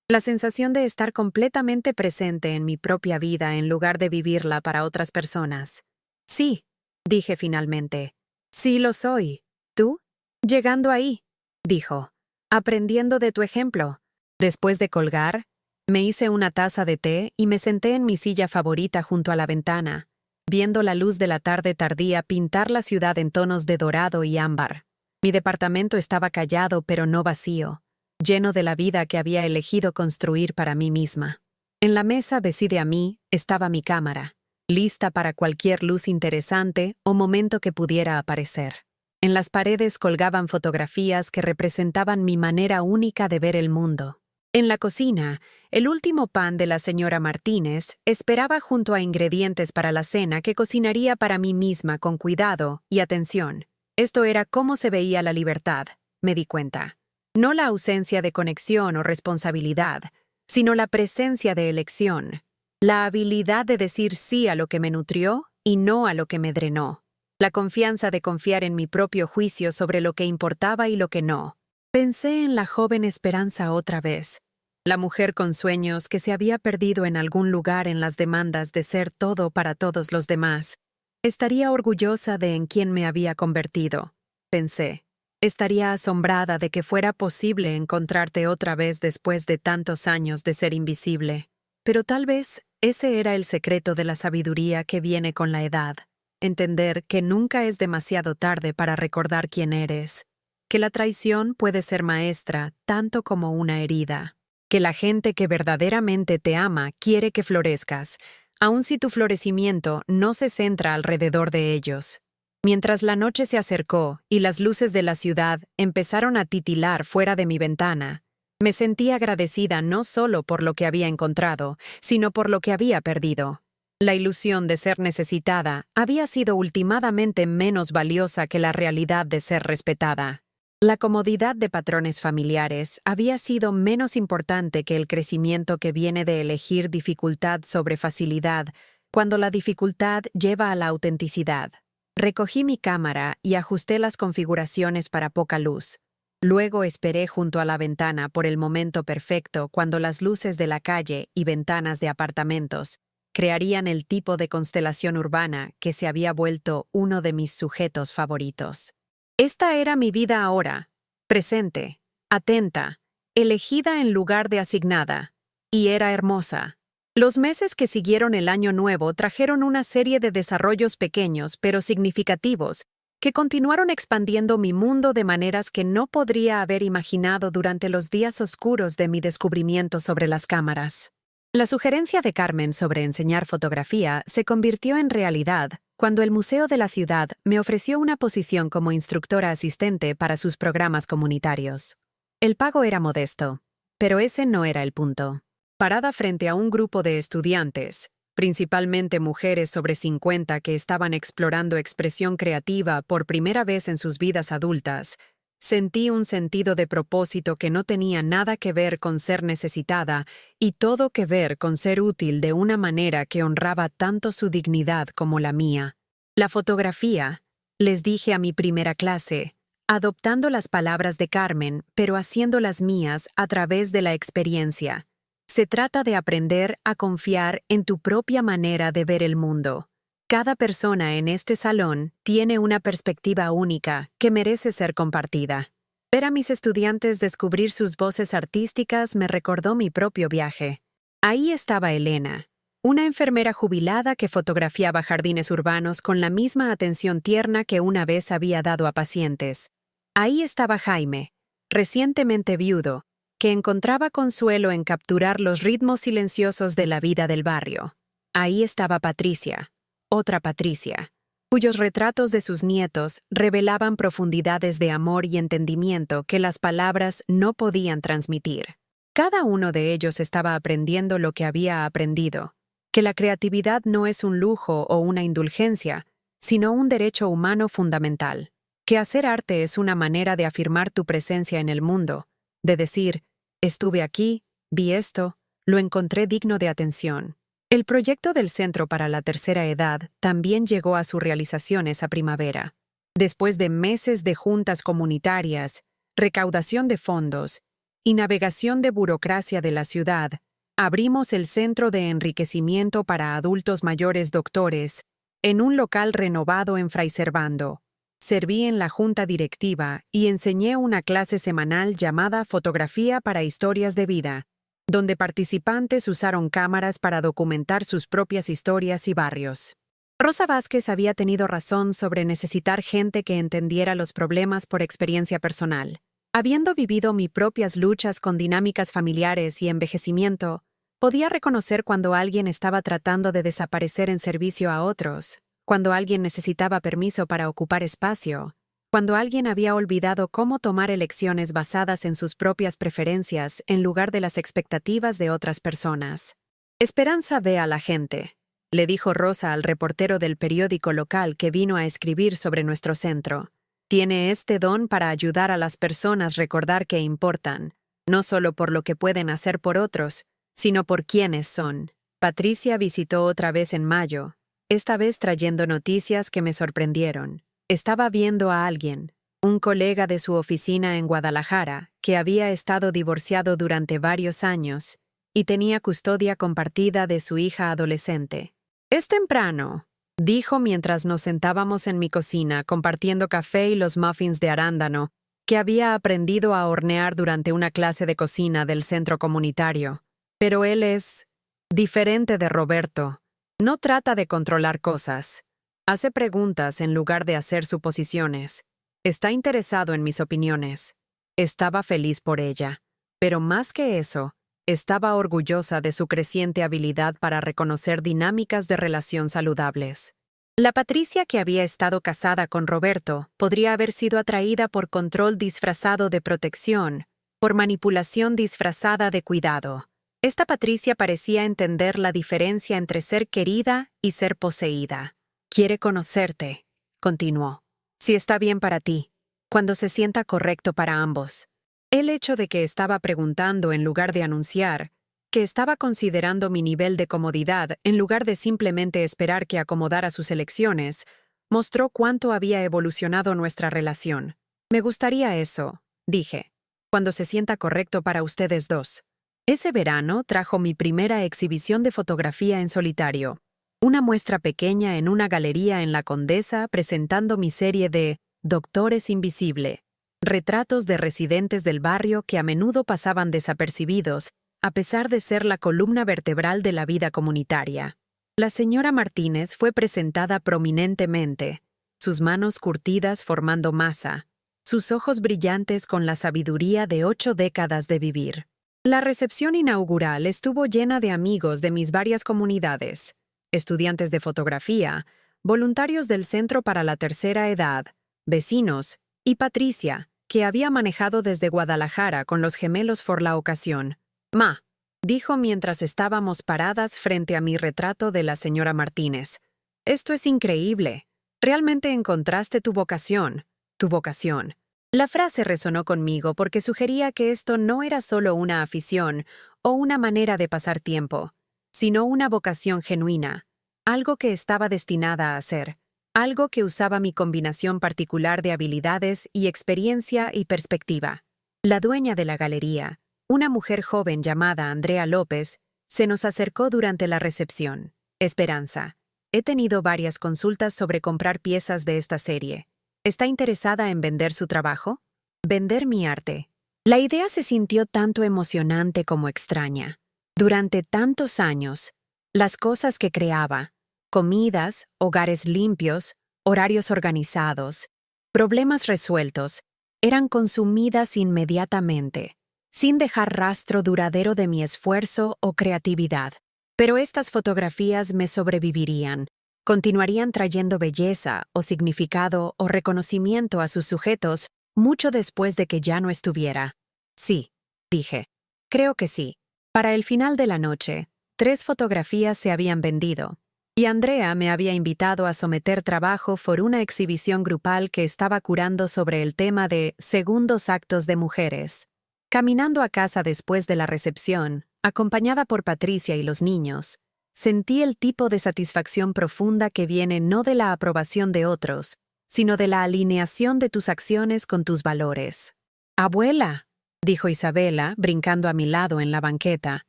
la sensación de estar completamente presente en mi propia vida en lugar de vivirla para otras personas. «Sí», dije finalmente. «Sí lo soy. ¿Tú?» «Llegando ahí», dijo, «aprendiendo de tu ejemplo». Después de colgar, me hice una taza de té y me senté en mi silla favorita junto a la ventana, viendo la luz de la tarde tardía pintar la ciudad en tonos de dorado y ámbar. Mi departamento estaba callado pero no vacío, lleno de la vida que había elegido construir para mí misma. En la mesa beside a mí estaba mi cámara, lista para cualquier luz interesante o momento que pudiera aparecer. En las paredes colgaban fotografías que representaban mi manera única de ver el mundo. En la cocina, el último pan de la señora Martínez esperaba junto a ingredientes para la cena que cocinaría para mí misma con cuidado y atención. Esto era cómo se veía la libertad, me di cuenta. No la ausencia de conexión o responsabilidad, sino la presencia de elección. La habilidad de decir sí a lo que me nutrió y no a lo que me drenó. La confianza de confiar en mi propio juicio sobre lo que importaba y lo que no. Pensé en la joven Esperanza otra vez, la mujer con sueños que se había perdido en algún lugar en las demandas de ser todo para todos los demás. Estaría orgullosa de en quién me había convertido, pensé. Estaría asombrada de que fuera posible encontrarte otra vez después de tantos años de ser invisible. Pero tal vez ese era el secreto de la sabiduría que viene con la edad. Entender que nunca es demasiado tarde para recordar quién eres. Que la traición puede ser maestra tanto como una herida. Que la gente que verdaderamente te ama quiere que florezcas, aun si tu florecimiento no se centra alrededor de ellos. Mientras la noche se acercó y las luces de la ciudad empezaron a titilar fuera de mi ventana, me sentí agradecida no solo por lo que había encontrado, sino por lo que había perdido. La ilusión de ser necesitada había sido últimamente menos valiosa que la realidad de ser respetada. La comodidad de patrones familiares había sido menos importante que el crecimiento que viene de elegir dificultad sobre facilidad, cuando la dificultad lleva a la autenticidad. Recogí mi cámara y ajusté las configuraciones para poca luz. Luego esperé junto a la ventana por el momento perfecto cuando las luces de la calle y ventanas de apartamentos crearían el tipo de constelación urbana que se había vuelto uno de mis sujetos favoritos. Esta era mi vida ahora, presente, atenta, elegida en lugar de asignada, y era hermosa. Los meses que siguieron el año nuevo trajeron una serie de desarrollos pequeños pero significativos que continuaron expandiendo mi mundo de maneras que no podría haber imaginado durante los días oscuros de mi descubrimiento sobre las cámaras. La sugerencia de Carmen sobre enseñar fotografía se convirtió en realidad cuando el Museo de la Ciudad me ofreció una posición como instructora asistente para sus programas comunitarios. El pago era modesto, pero ese no era el punto. Parada frente a un grupo de estudiantes, principalmente mujeres sobre 50 que estaban explorando expresión creativa por primera vez en sus vidas adultas, sentí un sentido de propósito que no tenía nada que ver con ser necesitada y todo que ver con ser útil de una manera que honraba tanto su dignidad como la mía. La fotografía, les dije a mi primera clase, adoptando las palabras de Carmen, pero haciéndolas mías a través de la experiencia. Se trata de aprender a confiar en tu propia manera de ver el mundo. Cada persona en este salón tiene una perspectiva única que merece ser compartida. Ver a mis estudiantes descubrir sus voces artísticas me recordó mi propio viaje. Ahí estaba Elena, una enfermera jubilada que fotografiaba jardines urbanos con la misma atención tierna que una vez había dado a pacientes. Ahí estaba Jaime, recientemente viudo, que encontraba consuelo en capturar los ritmos silenciosos de la vida del barrio. Ahí estaba Patricia, otra Patricia, cuyos retratos de sus nietos revelaban profundidades de amor y entendimiento que las palabras no podían transmitir. Cada uno de ellos estaba aprendiendo lo que había aprendido, que la creatividad no es un lujo o una indulgencia, sino un derecho humano fundamental, que hacer arte es una manera de afirmar tu presencia en el mundo, de decir, estuve aquí, vi esto, lo encontré digno de atención. El proyecto del Centro para la Tercera Edad también llegó a su realización esa primavera. Después de meses de juntas comunitarias, recaudación de fondos y navegación de burocracia de la ciudad, abrimos el Centro de Enriquecimiento para Adultos Mayores Doctores en un local renovado en Fray Servando. Serví en la junta directiva y enseñé una clase semanal llamada Fotografía para Historias de Vida, donde participantes usaron cámaras para documentar sus propias historias y barrios. Rosa Vázquez había tenido razón sobre necesitar gente que entendiera los problemas por experiencia personal. Habiendo vivido mis propias luchas con dinámicas familiares y envejecimiento, podía reconocer cuando alguien estaba tratando de desaparecer en servicio a otros, cuando alguien necesitaba permiso para ocupar espacio, cuando alguien había olvidado cómo tomar elecciones basadas en sus propias preferencias en lugar de las expectativas de otras personas. Esperanza ve a la gente, le dijo Rosa al reportero del periódico local que vino a escribir sobre nuestro centro. Tiene este don para ayudar a las personas a recordar que importan, no solo por lo que pueden hacer por otros, sino por quiénes son. Patricia visitó otra vez en mayo, esta vez trayendo noticias que me sorprendieron. Estaba viendo a alguien, un colega de su oficina en Guadalajara, que había estado divorciado durante varios años y tenía custodia compartida de su hija adolescente. «Es temprano», dijo mientras nos sentábamos en mi cocina compartiendo café y los muffins de arándano que había aprendido a hornear durante una clase de cocina del centro comunitario. Pero él es diferente de Roberto. No trata de controlar cosas. Hace preguntas en lugar de hacer suposiciones. Está interesado en mis opiniones. Estaba feliz por ella. Pero más que eso, estaba orgullosa de su creciente habilidad para reconocer dinámicas de relación saludables. La Patricia que había estado casada con Roberto podría haber sido atraída por control disfrazado de protección, por manipulación disfrazada de cuidado. Esta Patricia parecía entender la diferencia entre ser querida y ser poseída. «Quiere conocerte», continuó. «Si está bien para ti, cuando se sienta correcto para ambos». El hecho de que estaba preguntando en lugar de anunciar, que estaba considerando mi nivel de comodidad en lugar de simplemente esperar que acomodara sus elecciones, mostró cuánto había evolucionado nuestra relación. «Me gustaría eso», dije, «cuando se sienta correcto para ustedes dos». Ese verano trajo mi primera exhibición de fotografía en solitario, una muestra pequeña en una galería en La Condesa presentando mi serie de Doctores Invisible, retratos de residentes del barrio que a menudo pasaban desapercibidos, a pesar de ser la columna vertebral de la vida comunitaria. La señora Martínez fue presentada prominentemente, sus manos curtidas formando masa, sus ojos brillantes con la sabiduría de 8 décadas de vivir. La recepción inaugural estuvo llena de amigos de mis varias comunidades, estudiantes de fotografía, voluntarios del Centro para la Tercera Edad, vecinos, y Patricia, que había manejado desde Guadalajara con los gemelos por la ocasión. «Ma», dijo mientras estábamos paradas frente a mi retrato de la señora Martínez. «Esto es increíble. Realmente encontraste tu vocación. Tu vocación». La frase resonó conmigo porque sugería que esto no era solo una afición o una manera de pasar tiempo, sino una vocación genuina, algo que estaba destinada a hacer, algo que usaba mi combinación particular de habilidades y experiencia y perspectiva. La dueña de la galería, una mujer joven llamada Andrea López, se nos acercó durante la recepción. «Esperanza, he tenido varias consultas sobre comprar piezas de esta serie. ¿Está interesada en vender su trabajo? Vender mi arte». La idea se sintió tanto emocionante como extraña. Durante tantos años, las cosas que creaba, comidas, hogares limpios, horarios organizados, problemas resueltos, eran consumidas inmediatamente, sin dejar rastro duradero de mi esfuerzo o creatividad. Pero estas fotografías me sobrevivirían. Continuarían trayendo belleza o significado o reconocimiento a sus sujetos mucho después de que ya no estuviera. «Sí», dije. «Creo que sí». Para el final de la noche, 3 fotografías se habían vendido, y Andrea me había invitado a someter trabajo por una exhibición grupal que estaba curando sobre el tema de segundos actos de mujeres. Caminando a casa después de la recepción, acompañada por Patricia y los niños, sentí el tipo de satisfacción profunda que viene no de la aprobación de otros, sino de la alineación de tus acciones con tus valores. «Abuela», dijo Isabela, brincando a mi lado en la banqueta,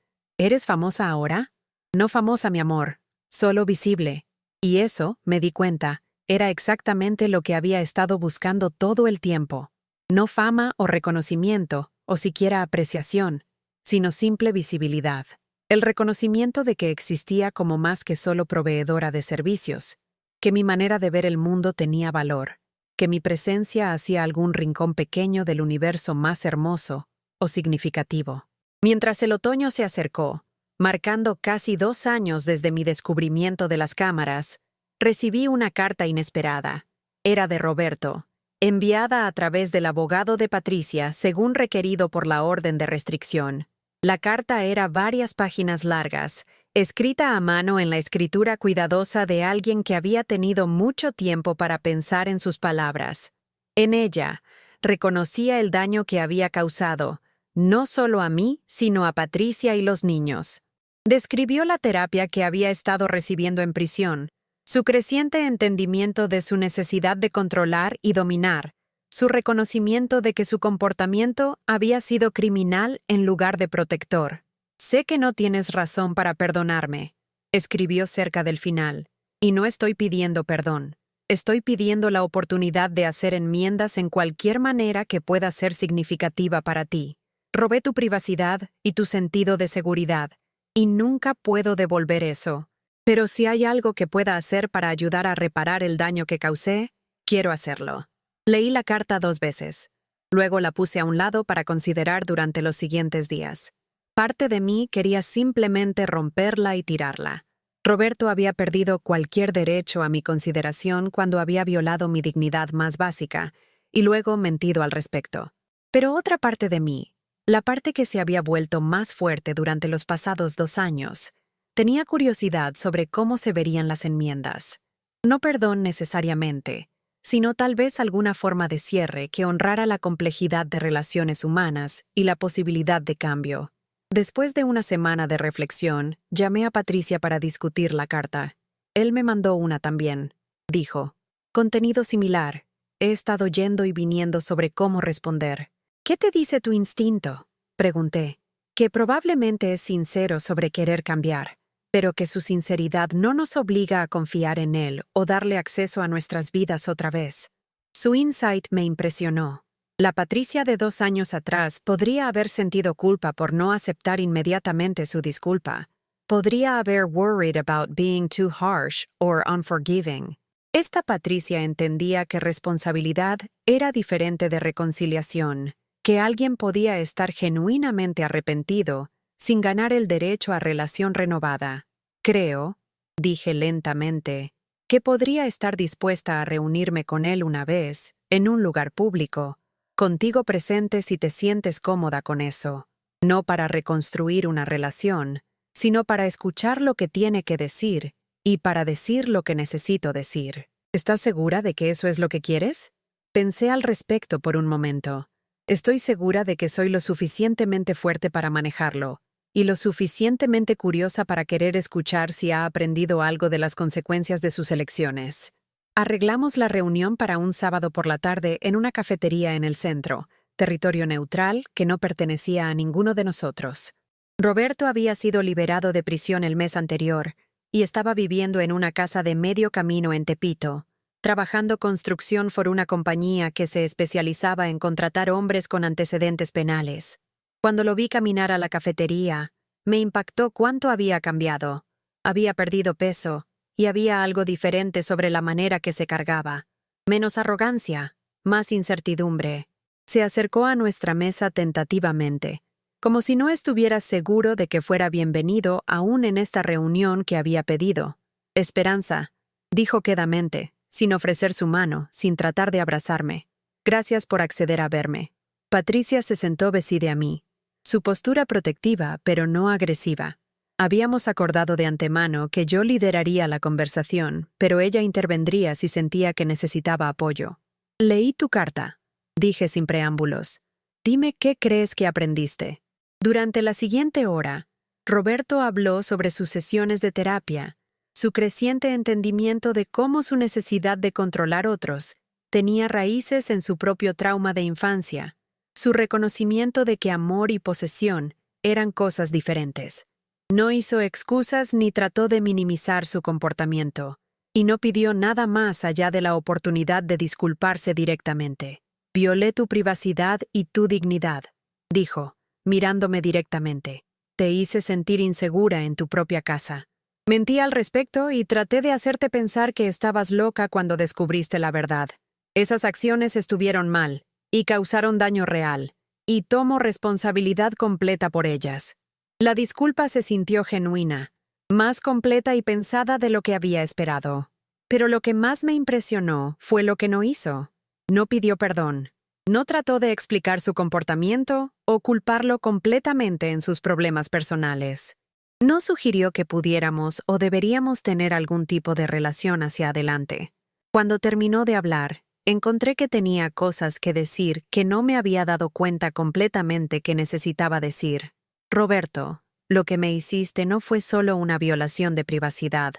«¿eres famosa ahora?» «No famosa, mi amor, solo visible». Y eso, me di cuenta, era exactamente lo que había estado buscando todo el tiempo. No fama o reconocimiento, o siquiera apreciación, sino simple visibilidad. El reconocimiento de que existía como más que solo proveedora de servicios, que mi manera de ver el mundo tenía valor, que mi presencia hacía algún rincón pequeño del universo más hermoso o significativo. Mientras el otoño se acercó, marcando casi 2 años desde mi descubrimiento de las cámaras, recibí una carta inesperada. Era de Roberto, enviada a través del abogado de Patricia según requerido por la orden de restricción. La carta era varias páginas largas, escrita a mano en la escritura cuidadosa de alguien que había tenido mucho tiempo para pensar en sus palabras. En ella, reconocía el daño que había causado, no solo a mí, sino a Patricia y los niños. Describió la terapia que había estado recibiendo en prisión, su creciente entendimiento de su necesidad de controlar y dominar, su reconocimiento de que su comportamiento había sido criminal en lugar de protector. «Sé que no tienes razón para perdonarme», escribió cerca del final, «y no estoy pidiendo perdón. Estoy pidiendo la oportunidad de hacer enmiendas en cualquier manera que pueda ser significativa para ti. Robé tu privacidad y tu sentido de seguridad, y nunca puedo devolver eso. Pero si hay algo que pueda hacer para ayudar a reparar el daño que causé, quiero hacerlo». Leí la carta 2 veces. Luego la puse a un lado para considerar durante los siguientes días. Parte de mí quería simplemente romperla y tirarla. Roberto había perdido cualquier derecho a mi consideración cuando había violado mi dignidad más básica y luego mentido al respecto. Pero otra parte de mí, la parte que se había vuelto más fuerte durante los pasados 2 años, tenía curiosidad sobre cómo se verían las enmiendas. No perdón necesariamente, sino tal vez alguna forma de cierre que honrara la complejidad de relaciones humanas y la posibilidad de cambio. Después de una semana de reflexión, llamé a Patricia para discutir la carta. Él me mandó una también. Dijo, «Contenido similar. He estado yendo y viniendo sobre cómo responder». «¿Qué te dice tu instinto?», pregunté. que probablemente es sincero sobre querer cambiar, pero que su sinceridad no nos obliga a confiar en él o darle acceso a nuestras vidas otra vez. Su insight me impresionó. La Patricia de 2 años atrás podría haber sentido culpa por no aceptar inmediatamente su disculpa. Podría haber worried about being too harsh or unforgiving. Esta Patricia entendía que responsabilidad era diferente de reconciliación, que alguien podía estar genuinamente arrepentido sin ganar el derecho a relación renovada. Creo, dije lentamente, que podría estar dispuesta a reunirme con él una vez, en un lugar público, contigo presente si te sientes cómoda con eso, no para reconstruir una relación, sino para escuchar lo que tiene que decir y para decir lo que necesito decir. ¿Estás segura de que eso es lo que quieres? Pensé al respecto por un momento. Estoy segura de que soy lo suficientemente fuerte para manejarlo, y lo suficientemente curiosa para querer escuchar si ha aprendido algo de las consecuencias de sus elecciones. Arreglamos la reunión para un sábado por la tarde en una cafetería en el centro, territorio neutral que no pertenecía a ninguno de nosotros. Roberto había sido liberado de prisión el mes anterior y estaba viviendo en una casa de medio camino en Tepito, trabajando construcción por una compañía que se especializaba en contratar hombres con antecedentes penales. Cuando lo vi caminar a la cafetería, me impactó cuánto había cambiado. Había perdido peso, y había algo diferente sobre la manera que se cargaba. Menos arrogancia, más incertidumbre. Se acercó a nuestra mesa tentativamente, como si no estuviera seguro de que fuera bienvenido aún en esta reunión que había pedido. Esperanza, dijo quedamente, sin ofrecer su mano, sin tratar de abrazarme. Gracias por acceder a verme. Patricia se sentó beside a mí. Su postura protectiva, pero no agresiva. Habíamos acordado de antemano que yo lideraría la conversación, pero ella intervendría si sentía que necesitaba apoyo. Leí tu carta, dije sin preámbulos. Dime qué crees que aprendiste. Durante la siguiente hora, Roberto habló sobre sus sesiones de terapia, su creciente entendimiento de cómo su necesidad de controlar otros tenía raíces en su propio trauma de infancia, su reconocimiento de que amor y posesión eran cosas diferentes. No hizo excusas ni trató de minimizar su comportamiento, y no pidió nada más allá de la oportunidad de disculparse directamente. Violé tu privacidad y tu dignidad, dijo, mirándome directamente. Te hice sentir insegura en tu propia casa. Mentí al respecto y traté de hacerte pensar que estabas loca cuando descubriste la verdad. Esas acciones estuvieron mal y causaron daño real, y tomo responsabilidad completa por ellas. La disculpa se sintió genuina, más completa y pensada de lo que había esperado. Pero lo que más me impresionó fue lo que no hizo. No pidió perdón. No trató de explicar su comportamiento o culparlo completamente en sus problemas personales. No sugirió que pudiéramos o deberíamos tener algún tipo de relación hacia adelante. Cuando terminó de hablar, encontré que tenía cosas que decir que no me había dado cuenta completamente que necesitaba decir. Roberto, lo que me hiciste no fue solo una violación de privacidad,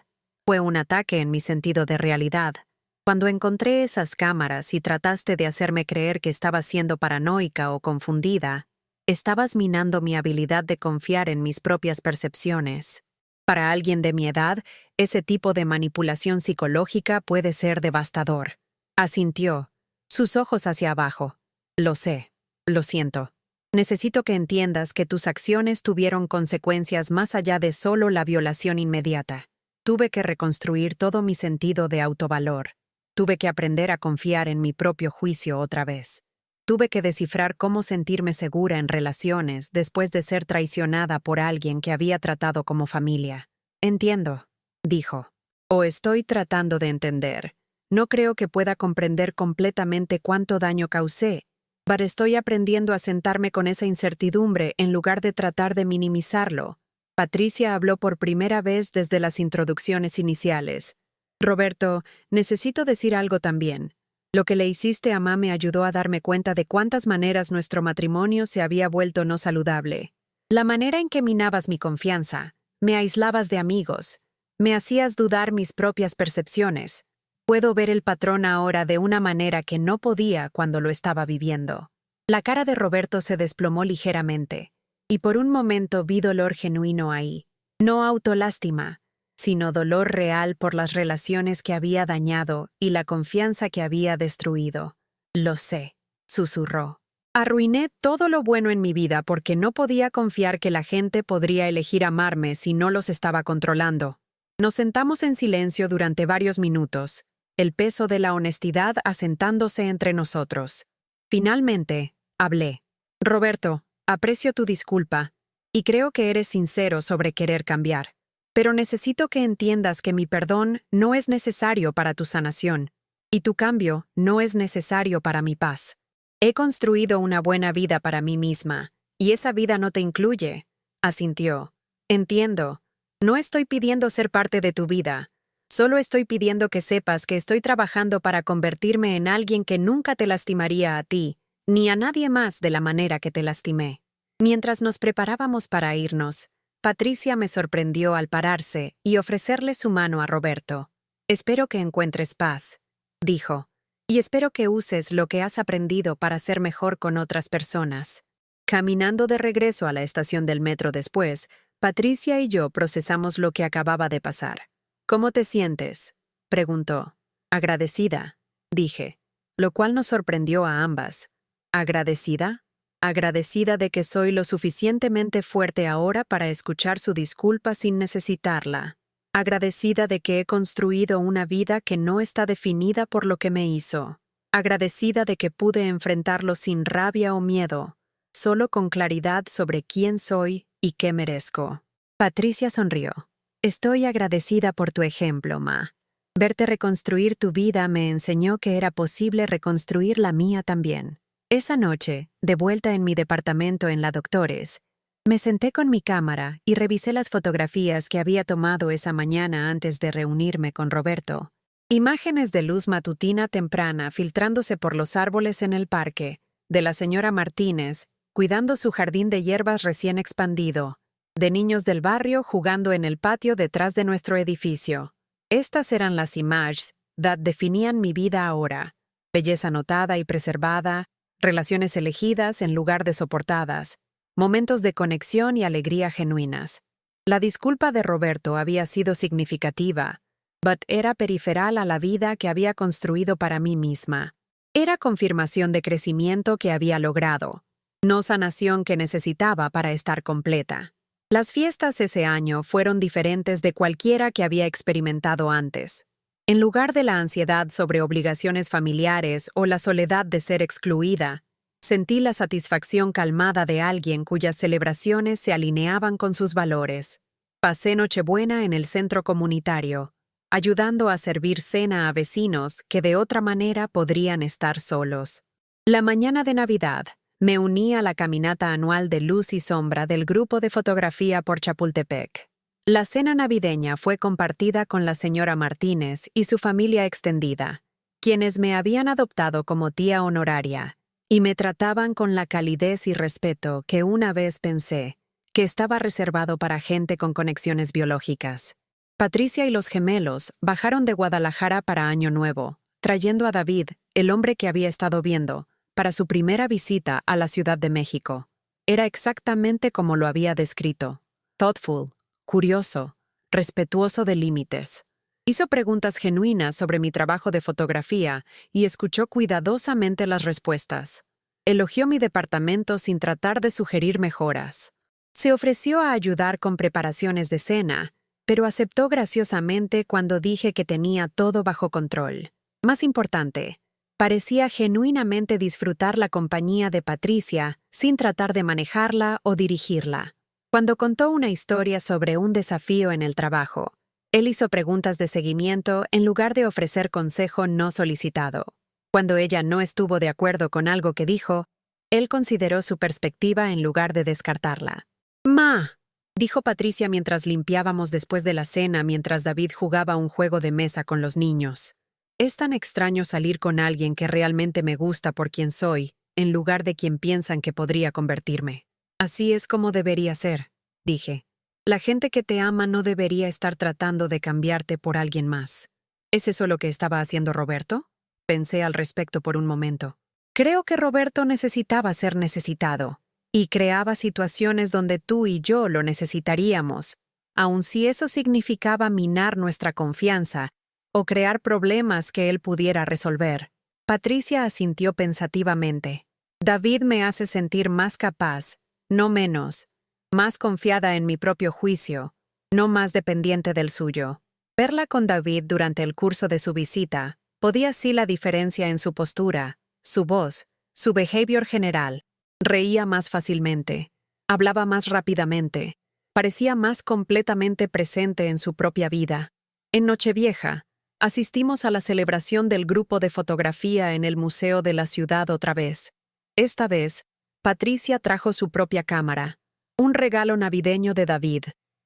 fue un ataque en mi sentido de realidad. Cuando encontré esas cámaras y trataste de hacerme creer que estaba siendo paranoica o confundida, estabas minando mi habilidad de confiar en mis propias percepciones. Para alguien de mi edad, ese tipo de manipulación psicológica puede ser devastador. Asintió, sus ojos hacia abajo. Lo sé, lo siento. Necesito que entiendas que tus acciones tuvieron consecuencias más allá de solo la violación inmediata. Tuve que reconstruir todo mi sentido de autovalor. Tuve que aprender a confiar en mi propio juicio otra vez. Tuve que descifrar cómo sentirme segura en relaciones después de ser traicionada por alguien que había tratado como familia. Entiendo, dijo. O estoy tratando de entender. No creo que pueda comprender completamente cuánto daño causé, pero estoy aprendiendo a sentarme con esa incertidumbre en lugar de tratar de minimizarlo. Patricia habló por primera vez desde las introducciones iniciales. Roberto, necesito decir algo también. Lo que le hiciste a mamá me ayudó a darme cuenta de cuántas maneras nuestro matrimonio se había vuelto no saludable. La manera en que minabas mi confianza, me aislabas de amigos, me hacías dudar mis propias percepciones. Puedo ver el patrón ahora de una manera que no podía cuando lo estaba viviendo. La cara de Roberto se desplomó ligeramente, y por un momento vi dolor genuino ahí. No autolástima, sino dolor real por las relaciones que había dañado y la confianza que había destruido. Lo sé, susurró. Arruiné todo lo bueno en mi vida porque no podía confiar que la gente podría elegir amarme si no los estaba controlando. Nos sentamos en silencio durante varios minutos, el peso de la honestidad asentándose entre nosotros. Finalmente, hablé. Roberto, aprecio tu disculpa, y creo que eres sincero sobre querer cambiar. Pero necesito que entiendas que mi perdón no es necesario para tu sanación, y tu cambio no es necesario para mi paz. He construido una buena vida para mí misma, y esa vida no te incluye, asintió. Entiendo. No estoy pidiendo ser parte de tu vida. Solo estoy pidiendo que sepas que estoy trabajando para convertirme en alguien que nunca te lastimaría a ti, ni a nadie más de la manera que te lastimé. Mientras nos preparábamos para irnos, Patricia me sorprendió al pararse y ofrecerle su mano a Roberto. Espero que encuentres paz, dijo. Y espero que uses lo que has aprendido para ser mejor con otras personas. Caminando de regreso a la estación del metro después, Patricia y yo procesamos lo que acababa de pasar. ¿Cómo te sientes?, preguntó. Agradecida, dije, lo cual nos sorprendió a ambas. ¿Agradecida? Agradecida de que soy lo suficientemente fuerte ahora para escuchar su disculpa sin necesitarla. Agradecida de que he construido una vida que no está definida por lo que me hizo. Agradecida de que pude enfrentarlo sin rabia o miedo, solo con claridad sobre quién soy y qué merezco. Patricia sonrió. Estoy agradecida por tu ejemplo, Ma. Verte reconstruir tu vida me enseñó que era posible reconstruir la mía también. Esa noche, de vuelta en mi departamento en la Doctores, me senté con mi cámara y revisé las fotografías que había tomado esa mañana antes de reunirme con Roberto. Imágenes de luz matutina temprana filtrándose por los árboles en el parque, de la señora Martínez, cuidando su jardín de hierbas recién expandido, de niños del barrio jugando en el patio detrás de nuestro edificio. Estas eran las imágenes que definían mi vida ahora. Belleza notada y preservada, relaciones elegidas en lugar de soportadas, momentos de conexión y alegría genuinas. La disculpa de Roberto había sido significativa, pero era periferal a la vida que había construido para mí misma. Era confirmación de crecimiento que había logrado, no sanación que necesitaba para estar completa. Las fiestas ese año fueron diferentes de cualquiera que había experimentado antes. En lugar de la ansiedad sobre obligaciones familiares o la soledad de ser excluida, sentí la satisfacción calmada de alguien cuyas celebraciones se alineaban con sus valores. Pasé Nochebuena en el centro comunitario, ayudando a servir cena a vecinos que de otra manera podrían estar solos. La mañana de Navidad, me uní a la caminata anual de luz y sombra del grupo de fotografía por Chapultepec. La cena navideña fue compartida con la señora Martínez y su familia extendida, quienes me habían adoptado como tía honoraria, y me trataban con la calidez y respeto que una vez pensé que estaba reservado para gente con conexiones biológicas. Patricia y los gemelos bajaron de Guadalajara para Año Nuevo, trayendo a David, el hombre que había estado viendo, para su primera visita a la Ciudad de México. Era exactamente como lo había descrito: thoughtful, curioso, respetuoso de límites. Hizo preguntas genuinas sobre mi trabajo de fotografía y escuchó cuidadosamente las respuestas. Elogió mi departamento sin tratar de sugerir mejoras. Se ofreció a ayudar con preparaciones de cena, pero aceptó graciosamente cuando dije que tenía todo bajo control. Más importante, parecía genuinamente disfrutar la compañía de Patricia sin tratar de manejarla o dirigirla. Cuando contó una historia sobre un desafío en el trabajo, él hizo preguntas de seguimiento en lugar de ofrecer consejo no solicitado. Cuando ella no estuvo de acuerdo con algo que dijo, él consideró su perspectiva en lugar de descartarla. «Ma», dijo Patricia mientras limpiábamos después de la cena mientras David jugaba un juego de mesa con los niños. «Es tan extraño salir con alguien que realmente me gusta por quien soy, en lugar de quien piensan que podría convertirme. Así es como debería ser», dije. «La gente que te ama no debería estar tratando de cambiarte por alguien más». ¿Es eso lo que estaba haciendo Roberto? Pensé al respecto por un momento. Creo que Roberto necesitaba ser necesitado. y creaba situaciones donde tú y yo lo necesitaríamos, aun si eso significaba minar nuestra confianza o crear problemas que él pudiera resolver. Patricia asintió pensativamente. David me hace sentir más capaz, no menos, más confiada en mi propio juicio, no más dependiente del suyo. Verla con David durante el curso de su visita podía sí la diferencia en su postura, su voz, su behavior general. Reía más fácilmente, hablaba más rápidamente, parecía más completamente presente en su propia vida. En Nochevieja, asistimos a la celebración del grupo de fotografía en el Museo de la Ciudad otra vez. Esta vez, Patricia trajo su propia cámara, un regalo navideño de David,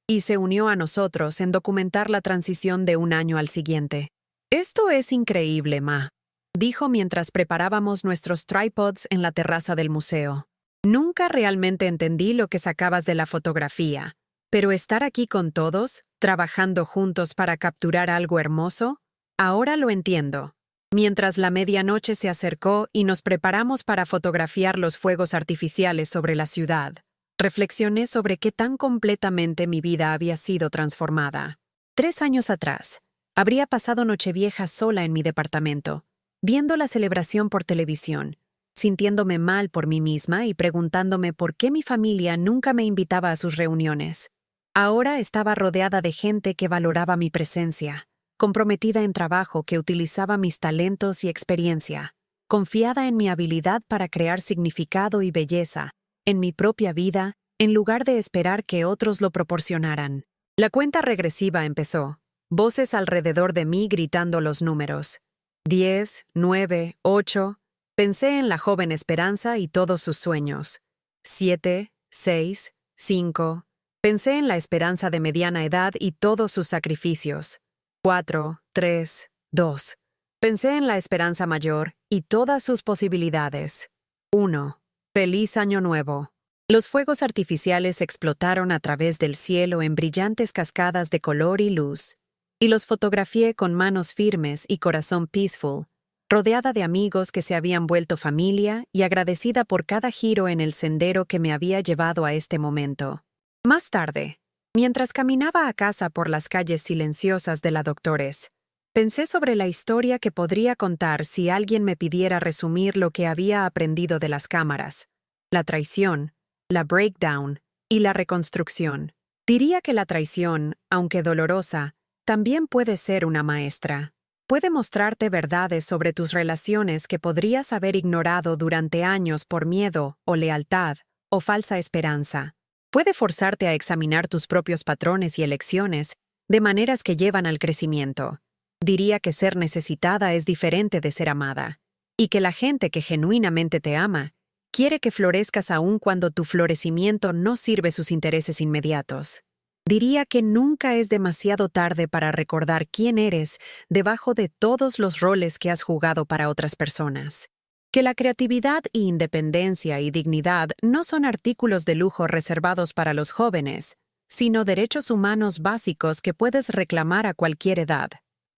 y se unió a nosotros en documentar la transición de un año al siguiente. «Esto es increíble, Ma», dijo mientras preparábamos nuestros tripods en la terraza del museo. «Nunca realmente entendí lo que sacabas de la fotografía, pero estar aquí con todos, trabajando juntos para capturar algo hermoso, ahora lo entiendo». Mientras la medianoche se acercó y nos preparamos para fotografiar los fuegos artificiales sobre la ciudad, reflexioné sobre qué tan completamente mi vida había sido transformada. 3 años atrás, habría pasado Nochevieja sola en mi departamento, viendo la celebración por televisión, sintiéndome mal por mí misma y preguntándome por qué mi familia nunca me invitaba a sus reuniones. Ahora estaba rodeada de gente que valoraba mi presencia, comprometida en trabajo que utilizaba mis talentos y experiencia, confiada en mi habilidad para crear significado y belleza en mi propia vida, en lugar de esperar que otros lo proporcionaran. La cuenta regresiva empezó, voces alrededor de mí gritando los números. 10, 9, 8. Pensé en la joven Esperanza y todos sus sueños. 7, 6, 5. Pensé en la Esperanza de mediana edad y todos sus sacrificios. 4, 3, 2. Pensé en la Esperanza mayor y todas sus posibilidades. 1. Feliz Año Nuevo. Los fuegos artificiales explotaron a través del cielo en brillantes cascadas de color y luz, y los fotografié con manos firmes y corazón peaceful, rodeada de amigos que se habían vuelto familia y agradecida por cada giro en el sendero que me había llevado a este momento. Más tarde, mientras caminaba a casa por las calles silenciosas de la Doctores, pensé sobre la historia que podría contar si alguien me pidiera resumir lo que había aprendido de las cámaras, la traición, la breakdown y la reconstrucción. Diría que la traición, aunque dolorosa, también puede ser una maestra. Puede mostrarte verdades sobre tus relaciones que podrías haber ignorado durante años por miedo o lealtad o falsa esperanza. Puede forzarte a examinar tus propios patrones y elecciones de maneras que llevan al crecimiento. Diría que ser necesitada es diferente de ser amada, y que la gente que genuinamente te ama quiere que florezcas aun cuando tu florecimiento no sirve sus intereses inmediatos. Diría que nunca es demasiado tarde para recordar quién eres debajo de todos los roles que has jugado para otras personas. Que la creatividad y independencia y dignidad no son artículos de lujo reservados para los jóvenes, sino derechos humanos básicos que puedes reclamar a cualquier edad.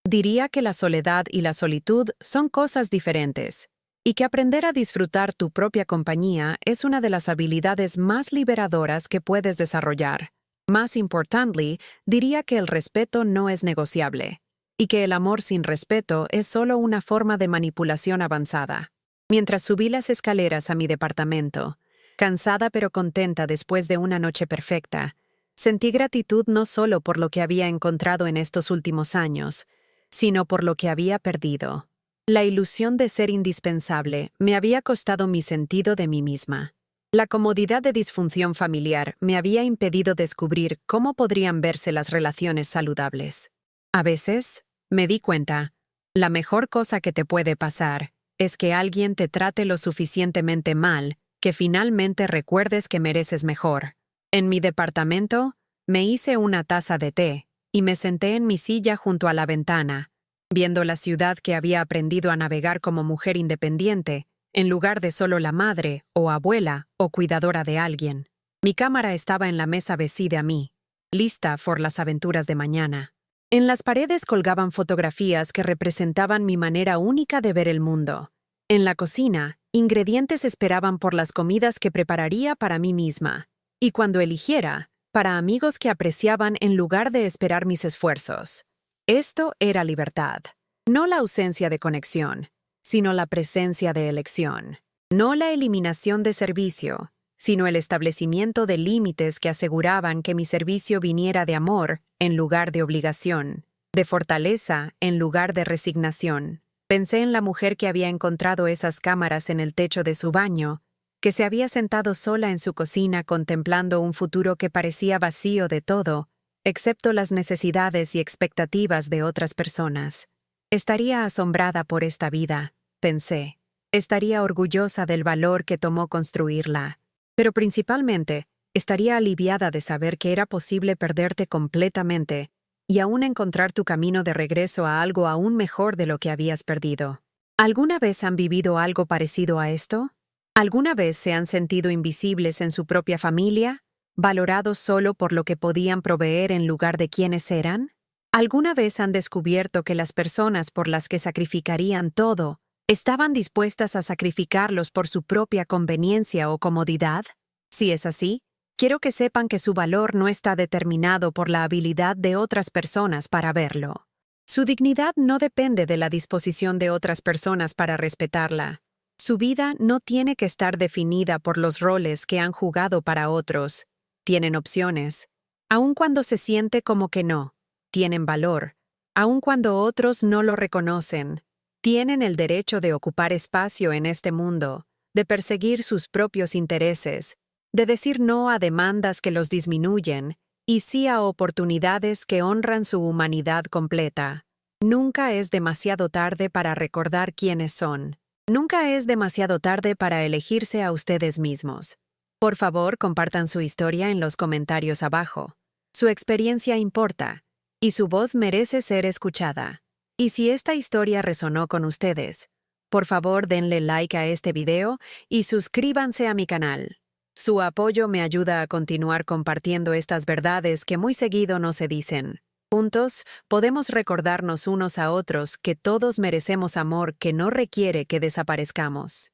Diría que la soledad y la solitud son cosas diferentes, y que aprender a disfrutar tu propia compañía es una de las habilidades más liberadoras que puedes desarrollar. Más importantly, diría que el respeto no es negociable, y que el amor sin respeto es solo una forma de manipulación avanzada. Mientras subí las escaleras a mi departamento, cansada pero contenta después de una noche perfecta, sentí gratitud no solo por lo que había encontrado en estos últimos años, sino por lo que había perdido. La ilusión de ser indispensable me había costado mi sentido de mí misma. La comodidad de disfunción familiar me había impedido descubrir cómo podrían verse las relaciones saludables. A veces, me di cuenta, la mejor cosa que te puede pasar es que alguien te trate lo suficientemente mal que finalmente recuerdes que mereces mejor. En mi departamento, me hice una taza de té y me senté en mi silla junto a la ventana, viendo la ciudad que había aprendido a navegar como mujer independiente, en lugar de solo la madre o abuela o cuidadora de alguien. Mi cámara estaba en la mesa beside a mí, lista por las aventuras de mañana. En las paredes colgaban fotografías que representaban mi manera única de ver el mundo, En la cocina, ingredientes esperaban por las comidas que prepararía para mí misma, y cuando eligiera, para amigos que apreciaban en lugar de esperar mis esfuerzos. Esto era libertad. No la ausencia de conexión, sino la presencia de elección. No la eliminación de servicio, sino el establecimiento de límites que aseguraban que mi servicio viniera de amor en lugar de obligación, de fortaleza en lugar de resignación. Pensé en la mujer que había encontrado esas cámaras en el techo de su baño, que se había sentado sola en su cocina contemplando un futuro que parecía vacío de todo, excepto las necesidades y expectativas de otras personas. Estaría asombrada por esta vida, pensé. Estaría orgullosa del valor que tomó construirla. Pero principalmente, estaría aliviada de saber que era posible perderte completamente y aún encontrar tu camino de regreso a algo aún mejor de lo que habías perdido. ¿Alguna vez han vivido algo parecido a esto? ¿Alguna vez se han sentido invisibles en su propia familia, valorados solo por lo que podían proveer en lugar de quienes eran? ¿Alguna vez han descubierto que las personas por las que sacrificarían todo estaban dispuestas a sacrificarlos por su propia conveniencia o comodidad? Si es así, quiero que sepan que su valor no está determinado por la habilidad de otras personas para verlo. Su dignidad no depende de la disposición de otras personas para respetarla. Su vida no tiene que estar definida por los roles que han jugado para otros. Tienen opciones, aun cuando se siente como que no. Tienen valor, aun cuando otros no lo reconocen. Tienen el derecho de ocupar espacio en este mundo, de perseguir sus propios intereses, de decir no a demandas que los disminuyen y sí a oportunidades que honran su humanidad completa. Nunca es demasiado tarde para recordar quiénes son. Nunca es demasiado tarde para elegirse a ustedes mismos. Por favor, compartan su historia en los comentarios abajo. Su experiencia importa, y su voz merece ser escuchada. Y si esta historia resonó con ustedes, por favor denle like a este video y suscríbanse a mi canal. Su apoyo me ayuda a continuar compartiendo estas verdades que muy seguido no se dicen. Juntos, podemos recordarnos unos a otros que todos merecemos amor que no requiere que desaparezcamos.